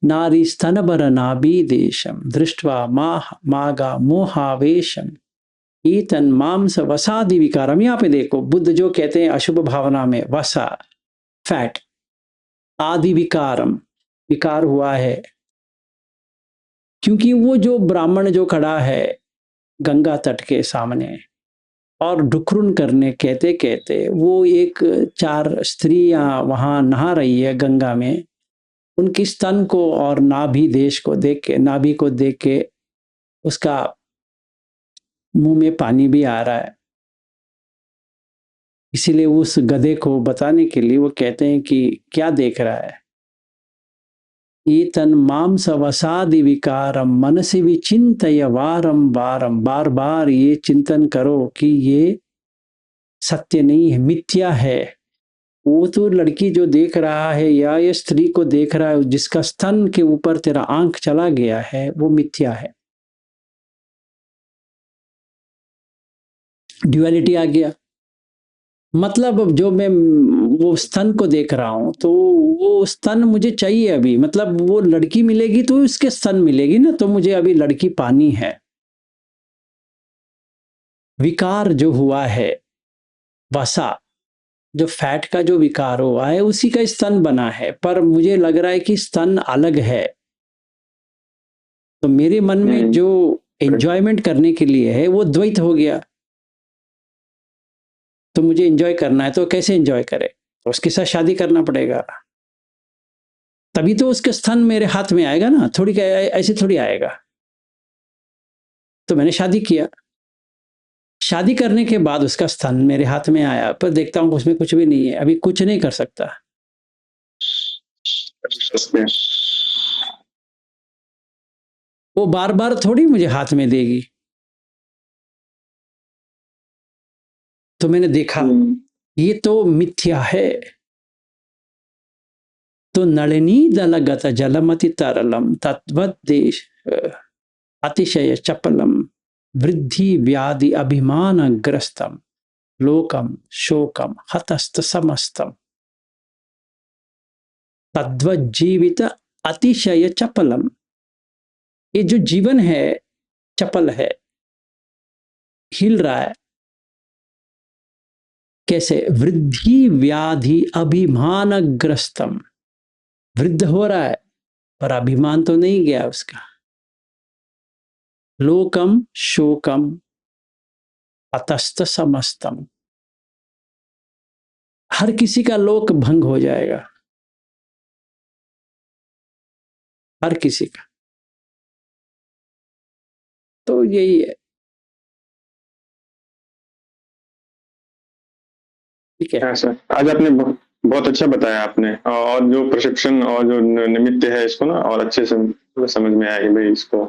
नारी स्तनबर नाभि देशम दृष्टवा मागा मोहावेशम ईतन मांस वसादि विकारम। यहाँ पे देखो बुद्ध जो कहते हैं अशुभ भावना में वसा, फैट, आदि विकारम, विकार हुआ है, क्योंकि वो जो ब्राह्मण जो खड़ा है गंगा तट के सामने और ढुकरुन करने कहते कहते वो एक चार स्त्रियां वहां नहा रही है गंगा में, उनकी स्तन को और नाभि देश को देख के, नाभि को देख के उसका मुंह में पानी भी आ रहा है। इसीलिए उस गधे को बताने के लिए वो कहते हैं कि क्या देख रहा है, ईतन मांस वसादि विकारम मनसि विचिंतय वारम वारम, बार बार ये चिंतन करो कि ये सत्य नहीं है, मिथ्या है। वो तो लड़की जो देख रहा है या ये स्त्री को देख रहा है जिसका स्तन के ऊपर तेरा आंख चला गया है वो मिथ्या है। ड्युअलिटी आ गया। मतलब जो मैं वो स्तन को देख रहा हूं तो वो स्तन मुझे चाहिए अभी, मतलब वो लड़की मिलेगी तो उसके स्तन मिलेगी ना, तो मुझे अभी लड़की पानी है। विकार जो हुआ है वसा, जो फैट का जो विकार हुआ है उसी का स्तन बना है, पर मुझे लग रहा है कि स्तन अलग है। तो मेरे मन में जो एंजॉयमेंट करने के लिए है वो द्वैत हो गया। तो मुझे एंजॉय करना है तो कैसे एंजॉय करे, तो उसके साथ शादी करना पड़ेगा, तभी तो उसके स्तन मेरे हाथ में आएगा ना, थोड़ी ऐसे थोड़ी आएगा। तो मैंने शादी किया, शादी करने के बाद उसका स्तन मेरे हाथ में आया, पर देखता हूं उसमें कुछ भी नहीं है, अभी कुछ नहीं कर सकता। वो बार बार थोड़ी मुझे हाथ में देगी। तो मैंने देखा ये तो मिथ्या है। तो नलिनी दलगत जलमति तरलम तद्वदेश अतिशय चपलम वृद्धि व्याधि अभिमान ग्रस्तम लोकम शोकम हतस्त समस्तम तद्वज्जीवित अतिशय चपलम। ये जो जीवन है चपल है, हिल रहा है। कैसे? वृद्धि व्याधि अभिमान ग्रस्तम, वृद्ध हो रहा है पर अभिमान तो नहीं गया उसका। लोकम शोकम अतस्त समस्तम, हर किसी का लोक भंग हो जाएगा, हर किसी का। तो यही है। ठीक है। हाँ सर, आज आपने बहुत अच्छा बताया आपने, और जो परसेप्शन और जो निमित्त है इसको ना और अच्छे से समझ में आया कि भाई इसको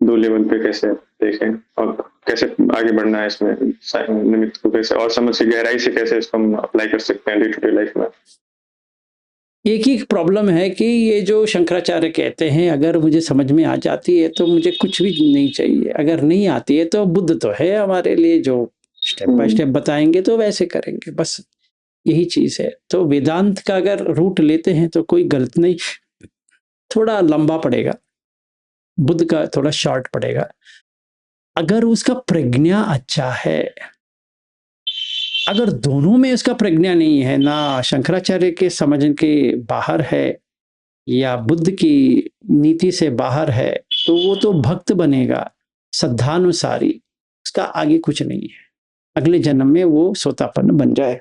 2 लेवल पे कैसे देखें और कैसे आगे बढ़ना है इसमें, निमित्त को कैसे और समझ के गहराई से कैसे इसको हम अप्लाई कर सकते हैं डे टू डे लाइफ में। एक ही प्रॉब्लम है कि ये जो शंकराचार्य कहते हैं, अगर मुझे समझ में आ जाती है तो मुझे कुछ भी नहीं चाहिए, अगर नहीं आती है तो बुद्ध तो है हमारे लिए जो स्टेप बाय स्टेप बताएंगे तो वैसे करेंगे, बस यही चीज है। तो वेदांत का अगर रूट लेते हैं तो कोई गलत नहीं, थोड़ा लंबा पड़ेगा, बुद्ध का थोड़ा शॉर्ट पड़ेगा। अगर उसका प्रज्ञा अच्छा है, अगर दोनों में उसका प्रज्ञा नहीं है, ना शंकराचार्य के समझ के बाहर है या बुद्ध की नीति से बाहर है, तो वो तो भक्त बनेगा श्रद्धानुसारी, उसका आगे कुछ नहीं है। अगले जन्म में वो सोतापन्न बन जाए,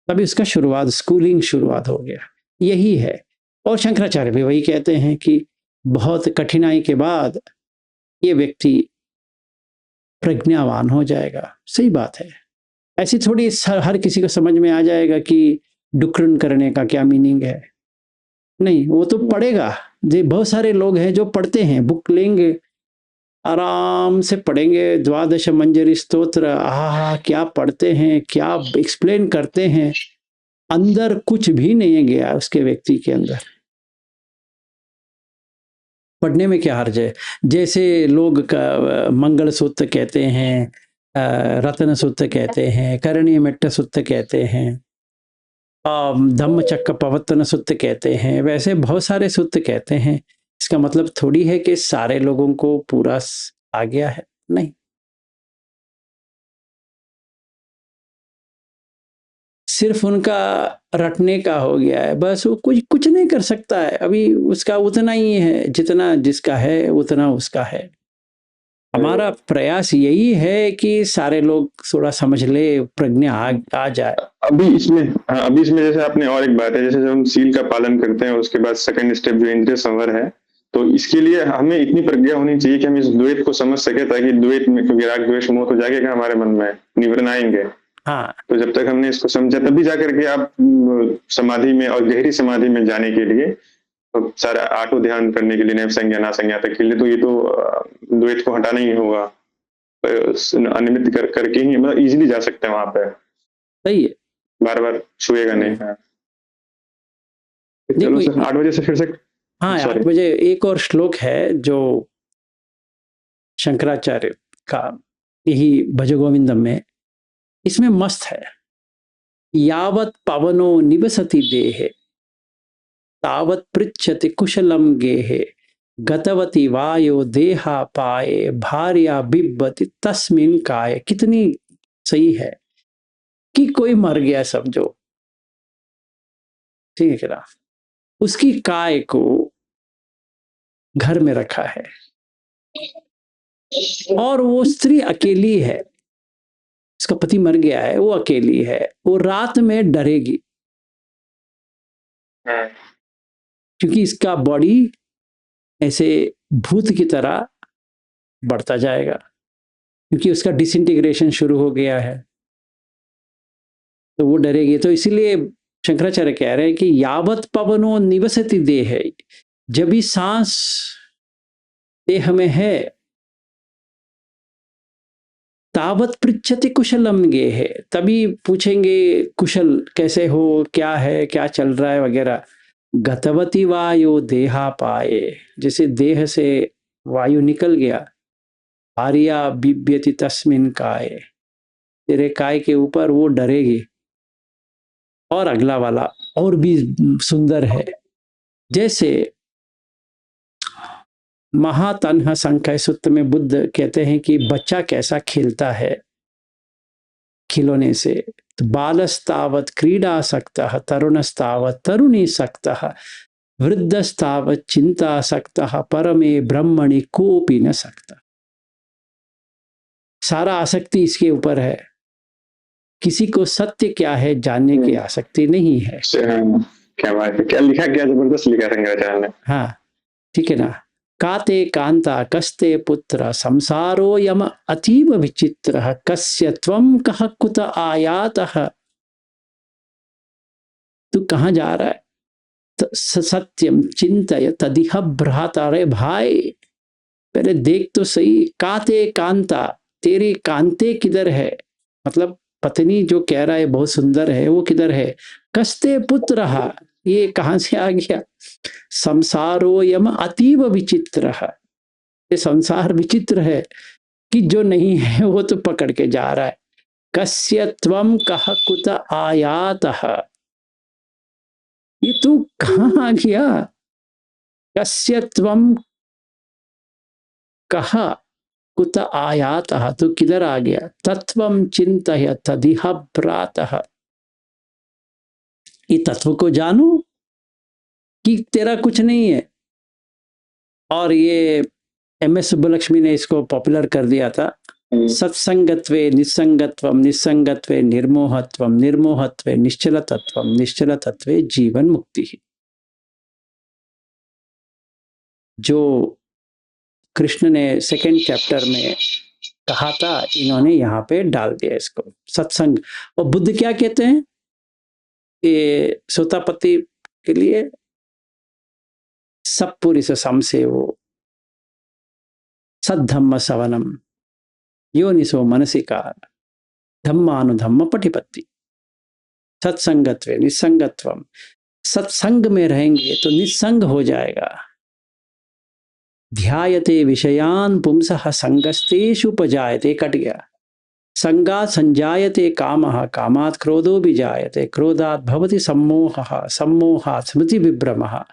तभी उसका स्कूलिंग शुरुआत हो गया, यही है। और शंकराचार्य भी वही कहते हैं कि बहुत कठिनाई के बाद ये व्यक्ति प्रज्ञावान हो जाएगा। सही बात है, ऐसी थोड़ी हर किसी को समझ में आ जाएगा कि डुक्कन करने का क्या मीनिंग है। नहीं, वो तो पढ़ेगा। बहुत सारे लोग हैं जो पढ़ते हैं, बुक लेंगे, आराम से पढ़ेंगे, द्वादश मंजरी स्तोत्र, आहा क्या पढ़ते हैं, क्या एक्सप्लेन करते हैं, अंदर कुछ भी नहीं गया उसके व्यक्ति के अंदर। पढ़ने में क्या हर्ज है? जैसे लोग मंगल सूत्र कहते हैं, रत्न सूत्र कहते हैं, करणीय मेट्ट सूत्र कहते हैं, धम्म चक्र पवत्तन सूत्र कहते हैं, वैसे बहुत सारे सूत्र कहते हैं। इसका मतलब थोड़ी है कि सारे लोगों को पूरा आ गया है, नहीं। सिर्फ उनका रटने का हो गया है, बस वो कुछ नहीं कर सकता है। अभी उसका उतना ही है, जितना जिसका है उतना उसका है। हमारा प्रयास यही है कि सारे लोग थोड़ा समझ ले, प्रज्ञा आ जाए। अभी इसमें जैसे आपने और एक बात है, जैसे जब हम सील का पालन करते हैं उसके बाद सेकंड स्टेप जो इंद्रिय संवर है, तो इसके लिए हमें इतनी प्रज्ञा होनी चाहिए कि हम इस द्वैत को समझ सके, ताकि द्वैत में, क्योंकि राग द्वेष मोह तो जागेगा हमारे मन में, निवृत्त आएंगे। हाँ, तो जब तक हमने इसको समझा तभी जाकर के आप समाधि में और गहरी समाधि में जाने के लिए, तो सारा आठों ध्यान करने के लिए नैव संज्ञा ना संज्ञा तक के लिए, तो ये तो द्वैत को हटाना ही होगा। अनिमित करके ही मतलब इजीली जा सकते हैं वहां पे, सही है, बार बार छुएगा नहीं। चलो सर, 8 बजे से फिर से। हाँ, 8 बजे एक और श्लोक है जो शंकराचार्य का, यही भज गोविंदम में, इसमें मस्त है। यावत पवनो निवसति देहे तावत पृच्छति कुशलम गेहे गतवती वायो देहा पाए भार्या बिब्बति तस्मिन काय। कितनी सही है कि कोई मर गया समझो, ठीक है ना, उसकी काय को घर में रखा है और वो स्त्री अकेली है, उसका पति मर गया है, वो अकेली है, वो रात में डरेगी क्योंकि इसका बॉडी ऐसे भूत की तरह बढ़ता जाएगा, क्योंकि उसका डिसइंटीग्रेशन शुरू हो गया है, तो वो डरेगी। तो इसीलिए शंकराचार्य कह रहे हैं कि यावत पवनो निवसति देह, जब भी सांस देह में है, तावत पृच्छति कुशलम गेहे, तभी पूछेंगे कुशल कैसे हो, क्या है, क्या चल रहा है वगैरह। गतवती वायु देहा पाए, जैसे देह से वायु निकल गया, आर्या बिब्यति तस्मिन काय, तेरे काय के ऊपर वो डरेगी। और अगला वाला और भी सुंदर है, जैसे महातन्ह संख्या सूत्र में बुद्ध कहते हैं कि बच्चा कैसा खेलता है खिलौने से, तो बालस्तावत क्रीडासक्तः तरुणस्तावत तरुणीसक्तः वृद्धस्तावत चिंतासक्तः परमे ब्रह्मणि कोपि न सकता। सारा आसक्ति इसके ऊपर है, किसी को सत्य क्या है जानने की आसक्ति नहीं है। क्या बात है, क्या लिखा, क्या जबरदस्त लिखा शंकराचार्य ने। हाँ, ठीक है ना। काते कांता कस्ते पुत्र संसारो यम अतीव विचित्र कस्य त्वं कह कुत आयातः। तू कहाँ जा रहा है? सत्यम चिंतय तदिह भ्राता। अरे भाई पहले देख तो सही, काते कांता, तेरी कांते किधर है? मतलब पत्नी जो कह रहा है बहुत सुंदर है, वो किधर है? कस्ते पुत्र, ये कहां से आ गया? संसारो यम अतीव विचित्र, ये संसार विचित्र है कि जो नहीं है वो तो पकड़ के जा रहा है। कस्य त्वम कह कुत आयातः, ये तू कहां आ गया? कस्य त्वम कह कुत आयातः, तू किधर आ गया? तत्वम चिंतय तदिह भ्रातः, ये तत्व को जानो कि तेरा कुछ नहीं है। और ये एम.एस. सुब्बलक्ष्मी ने इसको पॉपुलर कर दिया था। सत्संगत्वे निस्संगत्वम, निस्संगत्वे निर्मोहत्वम, निर्मोहत्वे निश्चलतत्वम, निश्चलतत्वे जीवन मुक्ति। जो कृष्ण ने सेकंड चैप्टर में कहा था, इन्होंने यहाँ पे डाल दिया इसको, सत्संग। और बुद्ध क्या कहते हैं? ये सोतापति के लिए सब पूरी से समसे वो सद्धम्म सवनम योनिसो मनसिकार धम्मानुधम्म पटिपत्ति। सत्संगत्वे निस्संगत्वम, सत्संग में रहेंगे तो निस्संग हो जाएगा। ध्यायते विषयान पुंसः संगस्तेषु उपजायते, कट गया। संगात् संजायते कामः, कामात् क्रोधो विजायते, क्रोधात् भवति सम्मोहः, सम्मोहात् स्मृति विभ्रमः,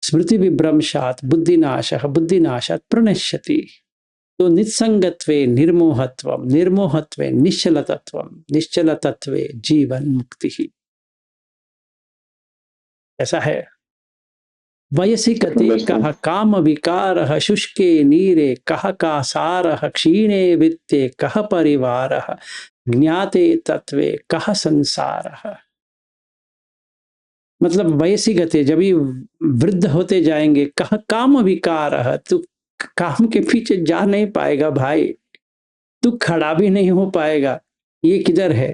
स्मृति विभ्रंशात् बुद्धिनाशः, बुद्धिनाशात् प्रणश्यति। तो निस्संगत्वे निर्मोहत्वम, निर्मोहत्वे निश्चलतत्वम, निश्चलतत्वे जीवन मुक्ति। ऐसा है। वयसि कते कह काम विकारः, शुष्के नीरे कह का सारः, क्षीणे वित्ते कह परिवारः, ज्ञाते तत्वे कह संसारः। मतलब वयसि गते, जब ही वृद्ध होते जाएंगे, कह काम विकारः, तू काम के पीछे जा नहीं पाएगा भाई, तू खड़ा भी नहीं हो पाएगा। ये किधर है?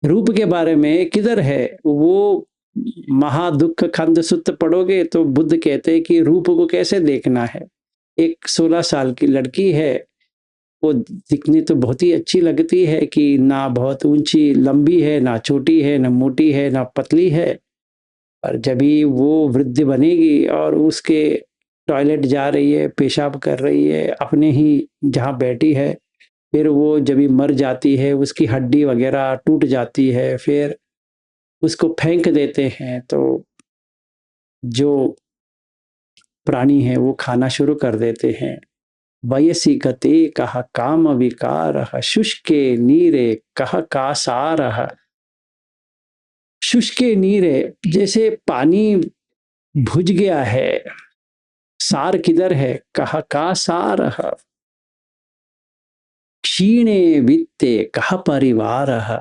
रूप के बारे में किधर है? वो महादुख खंड सुत्त पढ़ोगे तो बुद्ध कहते हैं कि रूप को कैसे देखना है। एक 16 साल की लड़की है, वो दिखने तो बहुत ही अच्छी लगती है कि ना बहुत ऊंची लंबी है, ना छोटी है, ना मोटी है, ना पतली है। और जब ही वो वृद्ध बनेगी और उसके टॉयलेट जा रही है, पेशाब कर रही है अपने ही जहाँ बैठी है, फिर वो जब ही मर जाती है, उसकी हड्डी वगैरह टूट जाती है, फिर उसको फेंक देते हैं, तो जो प्राणी है वो खाना शुरू कर देते हैं। वयसि गते कह काम विकारः, शुष्के नीरे कह का सारः। शुष्के नीरे, जैसे पानी भुज गया है, सार किधर है? कह का सारः। क्षीणे वित्ते कह परिवारः,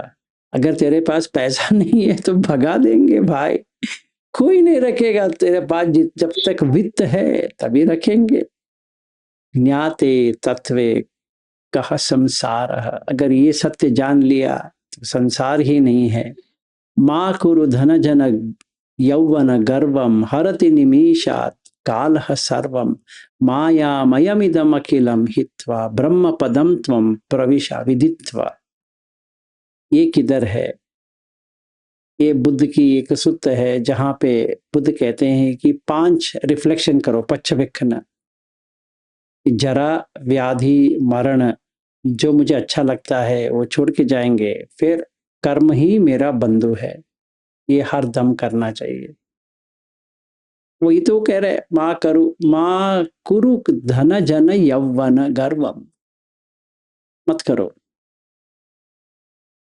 अगर तेरे पास पैसा नहीं है तो भगा देंगे भाई, कोई नहीं रखेगा तेरे पास, जब तक वित्त है तभी रखेंगे। ज्ञाते तत्वे कह संसारः, अगर ये सत्य जान लिया तो संसार ही नहीं है। माँ कुरु धन जन यौवन गर्वम, हरति निमीषात् कालः सर्वम, मायामयमिदम् अखिलम हित्वा ब्रह्म पदम त्वं प्रविशा विदित्वा। ये किधर है? ये बुद्ध की एक सूत्र है जहां पे बुद्ध कहते हैं कि 5 रिफ्लेक्शन करो, पश्चवेक्षण। जरा, व्याधि, मरण, जो मुझे अच्छा लगता है वो छोड़ के जाएंगे, फिर कर्म ही मेरा बंधु है, ये हर दम करना चाहिए। वही तो कह रहे, माँ कुरु धन जन यौवन गर्वम, मत करो।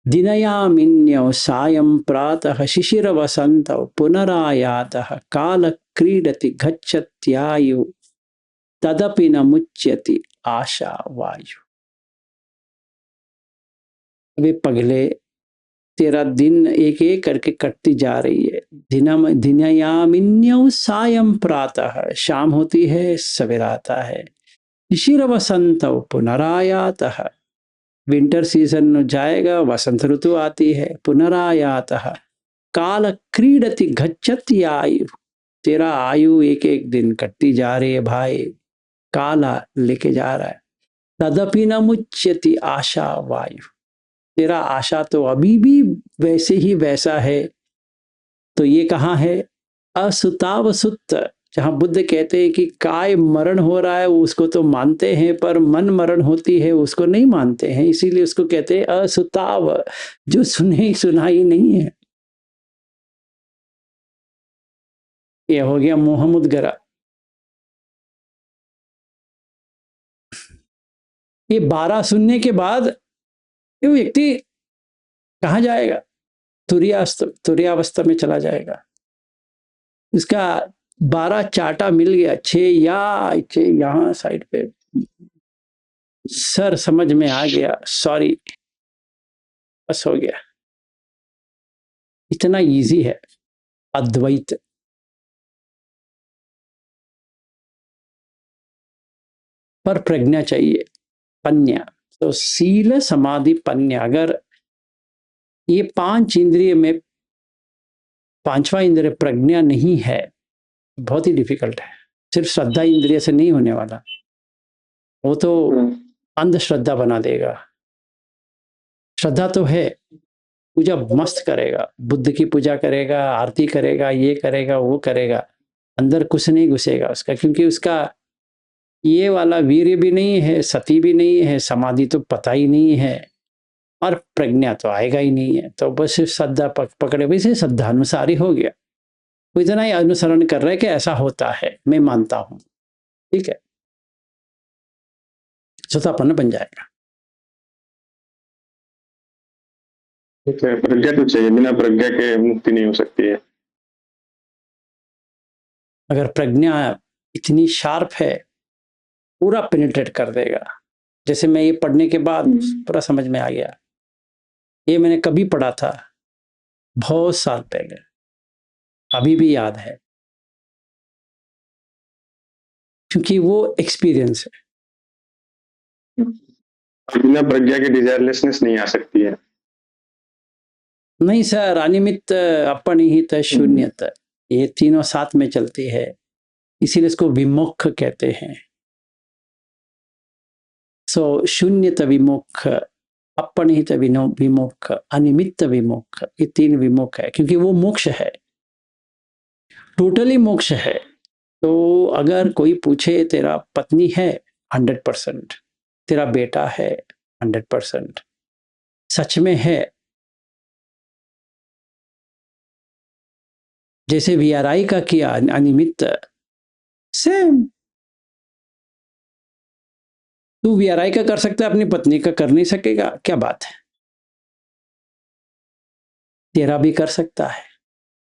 दिनयामिन्यौ सायं प्रातः शिशिर वसन्तौ पुनरायातः, काल क्रीडति गच्छत्यायु तदपि न मुच्यति आशा वायु। वे पगले तेरा दिन एक एक करके कटती जा रही है। दिनयामिन्यौ सायं प्रातः, शाम होती है सवेरा आता है। शिशिर वसंतौ पुनरायातः, विंटर सीजन जाएगा, वसंत ऋतु आती है। पुनरायातः काल क्रीडति गच्छति आयु, तेरा आयु एक एक दिन कटती जा रही है भाई, काला लेके जा रहा है। तदपि न मुच्यति आशा वायु, तेरा आशा तो अभी भी वैसे ही वैसा है। तो ये कहाँ है? असुतावसुत, जहाँ बुद्ध कहते हैं कि काय मरण हो रहा है उसको तो मानते हैं, पर मन मरण होती है उसको नहीं मानते हैं, इसीलिए उसको कहते हैं असुताव, जो सुनाई नहीं है। ये हो गया मोहमुद्गरा। ये 12 सुनने के बाद ये व्यक्ति कहाँ जाएगा? तुर्यावस्था में चला जाएगा। इसका 12 चाटा मिल गया, 6 यहाँ साइड पे, सर समझ में आ गया, सॉरी, बस हो गया। इतना इजी है अद्वैत। पर प्रज्ञा चाहिए, पन्या। तो सील समाधि पन्या, अगर ये 5 इंद्रिय में 5वां इंद्रिय प्रज्ञा नहीं है, बहुत ही डिफिकल्ट है। सिर्फ श्रद्धा इंद्रिय से नहीं होने वाला, वो तो अंधश्रद्धा बना देगा। श्रद्धा तो है, पूजा मस्त करेगा, बुद्ध की पूजा करेगा, आरती करेगा, ये करेगा, वो करेगा, अंदर कुछ नहीं घुसेगा उसका, क्योंकि उसका ये वाला वीर्य भी नहीं है, सती भी नहीं है, समाधि तो पता ही नहीं है, और प्रज्ञा तो आएगा ही नहीं है। तो बस सिर्फ श्रद्धा पकड़े, वैसे श्रद्धा अनुसार ही हो गया, वो इतना ही अनुसरण कर रहा है कि ऐसा होता है, मैं मानता हूं, ठीक है, स्वतःपन्न बन जाएगा। ठीक है, प्रज्ञा तो चाहिए, बिना प्रज्ञा के मुक्ति नहीं हो सकती है। अगर प्रज्ञा इतनी शार्प है, पूरा पेनिट्रेट कर देगा। जैसे मैं ये पढ़ने के बाद पूरा समझ में आ गया। ये मैंने कभी पढ़ा था, बहुत साल पहले, अभी भी याद है, क्योंकि वो एक्सपीरियंस है। बिना प्रज्ञा के डिजायरलेसनेस नहीं आ सकती है। नहीं सर, अनिमित्त, अपनिहित, शून्यत, ये तीनों साथ में चलती है, इसीलिए इसको विमुख कहते हैं। सो शून्यत विमुख, अपनिहित विमुख, अनिमित्त विमुख, ये 3 विमुख है, क्योंकि वो मोक्ष है, टोटली मोक्ष है। तो अगर कोई पूछे तेरा पत्नी है, 100%, तेरा बेटा है, 100%, सच में है, जैसे वीआरआई का किया अनिमित्त, सेम। तू वीआरआई का कर सकता है, अपनी पत्नी का कर नहीं सकेगा, क्या बात है? तेरा भी कर सकता है,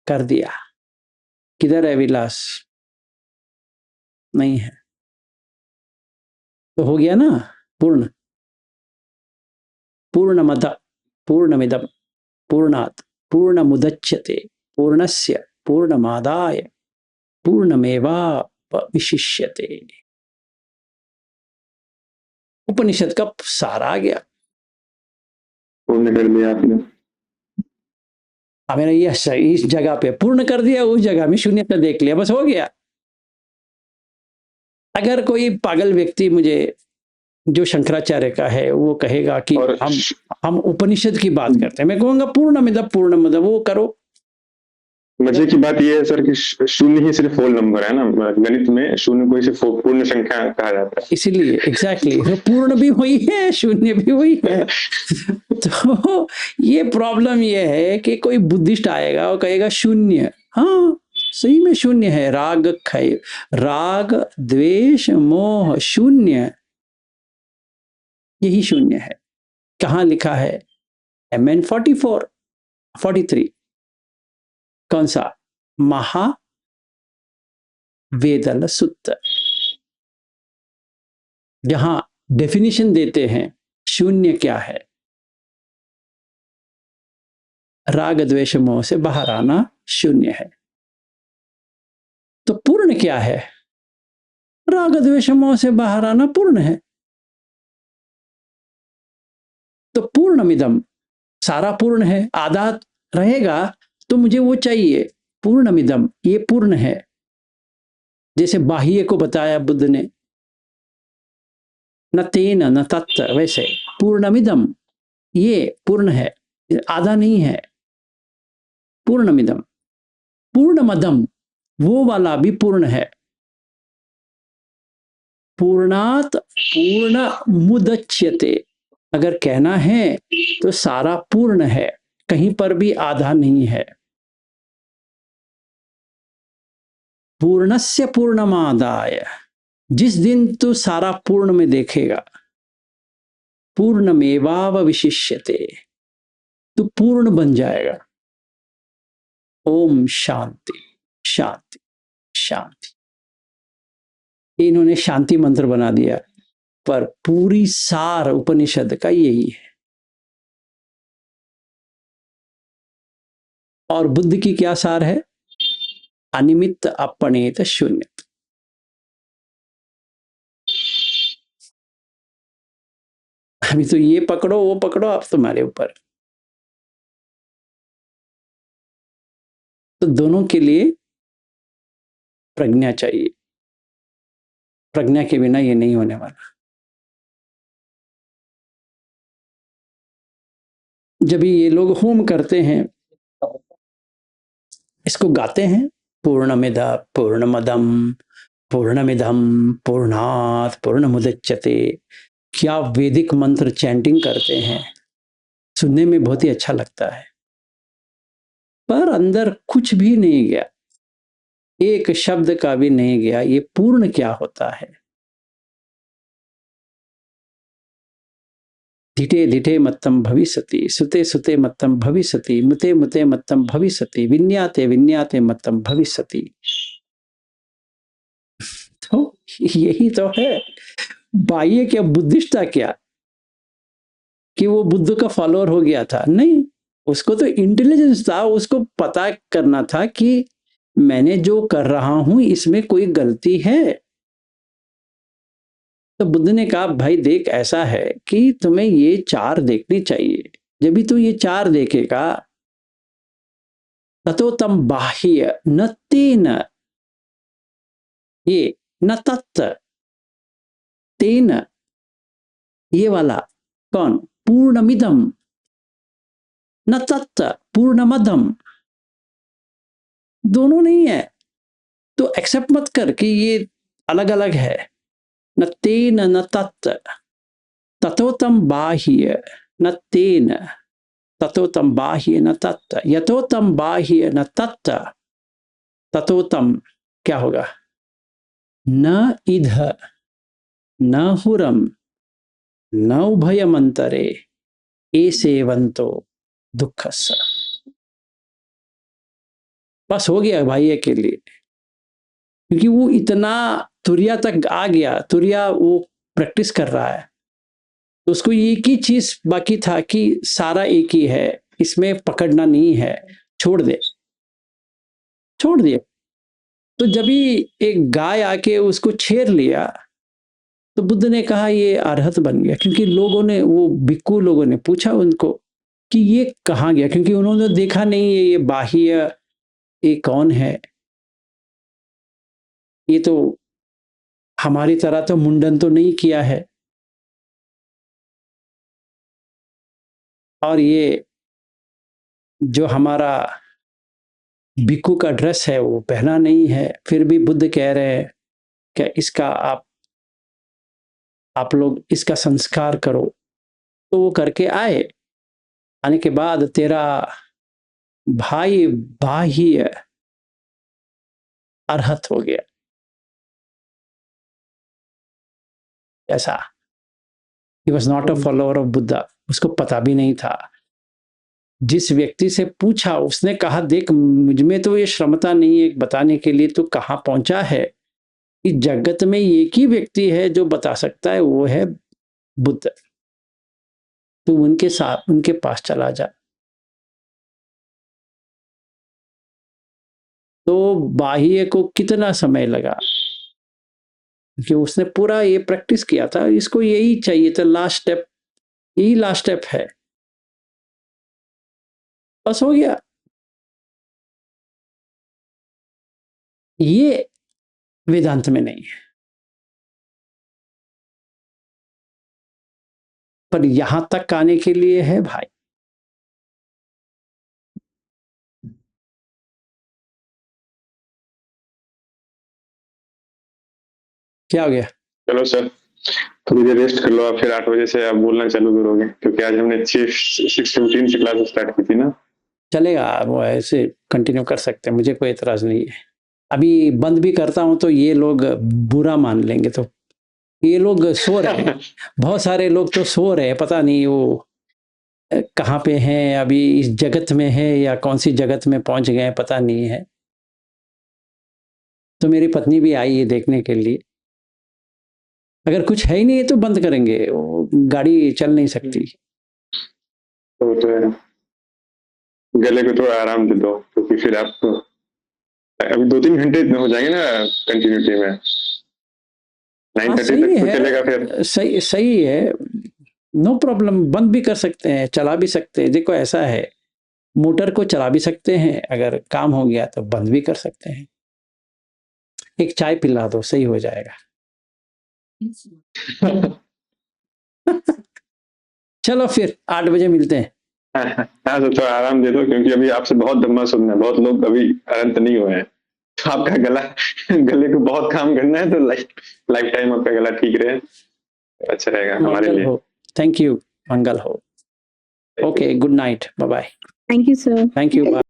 कर दिया। किधर है विलास? नहीं है, तो हो गया ना पूर्ण। पूर्णमद पूर्णमिदम पूर्णात् पूर्णमुदच्यते पूर्णस्य पूर्णमादाय पूर्णमेवावशिष्यते। उपनिषद का सार आ गया। पूर्ण कर दिया आपने। मैंने ये इस जगह पे पूर्ण कर दिया, उस जगह में शून्यता देख लिया, बस हो गया। अगर कोई पागल व्यक्ति मुझे, जो शंकराचार्य का है, वो कहेगा कि हम उपनिषद की बात करते हैं, मैं कहूंगा पूर्णमिदं पूर्णमद, वो करो। मजे की बात यह है सर कि शून्य ही सिर्फ होल नंबर है ना, गणित में शून्य को सिर्फ पूर्ण संख्या कहा जाता है, इसीलिए एग्जैक्टली, तो पूर्ण भी वही है, शून्य भी वही है। तो ये प्रॉब्लम ये है कि कोई बुद्धिस्ट आएगा और कहेगा शून्य, हाँ सही में शून्य है, राग द्वेष मोह शून्य, यही शून्य है। कहाँ लिखा है? MN 43, कौन सा? महावेदल सुत्त, जहां डेफिनेशन देते हैं शून्य क्या है। राग द्वेष मोह से बाहर आना शून्य है। तो पूर्ण क्या है? राग द्वेष मोह से बाहर आना पूर्ण है। तो पूर्णमिदम, सारा पूर्ण है, आधा रहेगा तो मुझे वो चाहिए। पूर्णमिदम, ये पूर्ण है। जैसे बाह्य को बताया बुद्ध ने, न तेन न तत्, वैसे पूर्णमिदम ये पूर्ण है, आधा नहीं है। पूर्णमिदम, पूर्णमदम वो वाला भी पूर्ण है। पूर्णात पूर्ण मुदच्यते, अगर कहना है तो सारा पूर्ण है, कहीं पर भी आधा नहीं है। पूर्णस्य पूर्णमादाय, जिस दिन तू सारा पूर्ण में देखेगा, पूर्णमेवावशिष्यते, तू पूर्ण बन जाएगा। ओम शांति शांति शांति, इन्होंने शांति मंत्र बना दिया, पर पूरी सार उपनिषद का यही है। और बुद्ध की क्या सार है? अनिमित्त अपनेत शून्य। अभी तो ये पकड़ो वो पकड़ो, अब तुम्हारे ऊपर। तो दोनों के लिए प्रज्ञा चाहिए, प्रज्ञा के बिना ये नहीं होने वाला। जब ये लोग होम करते हैं, इसको गाते हैं, पूर्णमिदा पूर्णमदम पूर्णमिदम पूर्णात पूर्णमुदच्यते, क्या वैदिक मंत्र चैंटिंग करते हैं, सुनने में बहुत ही अच्छा लगता है, पर अंदर कुछ भी नहीं गया, एक शब्द का भी नहीं गया। ये पूर्ण क्या होता है? धिटे धिटे मत्तम भविष्यति, सुते सुते मत्तम भविष्यति, मुते मुते मत्तम भविष्यति, विन्याते विन्याते मत्तम भविष्यति। तो यही तो है। बाह्य क्या, बुद्धिस्ट था क्या कि वो बुद्ध का फॉलोअर हो गया था? नहीं, उसको तो इंटेलिजेंस था, उसको पता करना था कि मैंने जो कर रहा हूं इसमें कोई गलती है। तो बुद्ध ने कहा भाई देख, ऐसा है कि तुम्हें ये चार देखनी चाहिए, जब भी तू ये चार देखेगा, ततो तम बाह्य न तेन, ये न तत् तेन, ये वाला कौन? पूर्णमिदम न तत् पूर्णमदम, दोनों नहीं है। तो एक्सेप्ट मत कर कि ये अलग अलग है। न तेन न तत्, ततोतम बाह्य न तेन, ततोतम बाह्य न तत्, यतोतम बाह्य न तत्, ततोतम क्या होगा? न इध न हुरम न उभयमंतरे एसेवंतो दुःखस्य। बस हो गया भाई के लिए, क्योंकि वो इतना तुरिया तक आ गया, तुरिया वो प्रैक्टिस कर रहा है, तो उसको एक ही चीज बाकी था कि सारा एक ही है, इसमें पकड़ना नहीं है, छोड़ दे, छोड़ दिया। तो जब ही एक गाय आके उसको छेड़ लिया, तो बुद्ध ने कहा ये अरहत बन गया, क्योंकि लोगों ने, वो भिक्खु लोगों ने पूछा उनको कि ये कहाँ गया, क्योंकि उन्होंने देखा नहीं है ये बाह्य, ये कौन है, ये तो हमारी तरह तो मुंडन तो नहीं किया है, और ये जो हमारा भिक्खु का ड्रेस है वो पहना नहीं है, फिर भी बुद्ध कह रहे हैं कि इसका आप लोग इसका संस्कार करो। तो वो करके आए, आने के बाद तेरा भाई बाह्य अरहत हो गया। ऐसा, he was not a follower of Buddha, उसको पता भी नहीं था। जिस व्यक्ति से पूछा उसने कहा देख मुझ में तो ये क्षमता नहीं है बताने के लिए, तो कहाँ पहुंचा है, इस जगत में एक ही व्यक्ति है जो बता सकता है, वो है बुद्ध। तू उनके साथ, उनके पास चला जा। तो बाह्य को कितना समय लगा कि उसने पूरा ये प्रैक्टिस किया था, इसको यही चाहिए था, लास्ट स्टेप, यही लास्ट स्टेप है, बस हो गया। ये वेदांत में नहीं है, पर यहां तक आने के लिए है भाई। क्या हो गया? चलो सर, थोड़ी देर रेस्ट कर लो आप, फिर 8 बजे से आप बोलना चालू करोगे, क्योंकि आज हमने 6:15 से क्लास स्टार्ट की थी ना। चलेगा, वो ऐसे कंटिन्यू कर सकते हैं, मुझे कोई एतराज नहीं है। अभी बंद भी करता हूं तो ये लोग बुरा मान लेंगे, तो ये लोग सो रहे हैं, बहुत सारे लोग तो सो रहे हैं, पता नहीं वो कहाँ पे हैं, अभी इस जगत में है या कौन सी जगत में पहुंच गए हैं, पता नहीं है। तो मेरी पत्नी भी आई है देखने के लिए, अगर कुछ है ही नहीं तो बंद करेंगे, वो गाड़ी चल नहीं सकती। तो गले को थोड़ा आराम दे दो, क्योंकि फिर आप अभी 2-3 घंटे हो जाएंगे ना कंटिन्यूटी में, 9:30 सही तक तो है, चलेगा फिर। सही सही है, नो प्रॉब्लम, बंद भी कर सकते हैं, चला भी सकते हैं। देखो ऐसा है, मोटर को चला भी सकते हैं, अगर काम हो गया तो बंद भी कर सकते हैं। एक चाय पिला दो, सही हो जाएगा। चलो फिर 8 बजे मिलते हैं। हाँ तो थोड़ा आराम दे दो, क्योंकि अभी आपसे बहुत दम्मा सुनना है, बहुत लोग अभी अनंत नहीं हुए हैं, तो आपका गले को बहुत काम करना है, तो लाइफ टाइम आपका गला ठीक रहे, अच्छा रहेगा हमारे मंगल लिए। हो, थैंक यू, मंगल हो। Okay, good night, bye bye. Thank you, sir. Thank you, bye.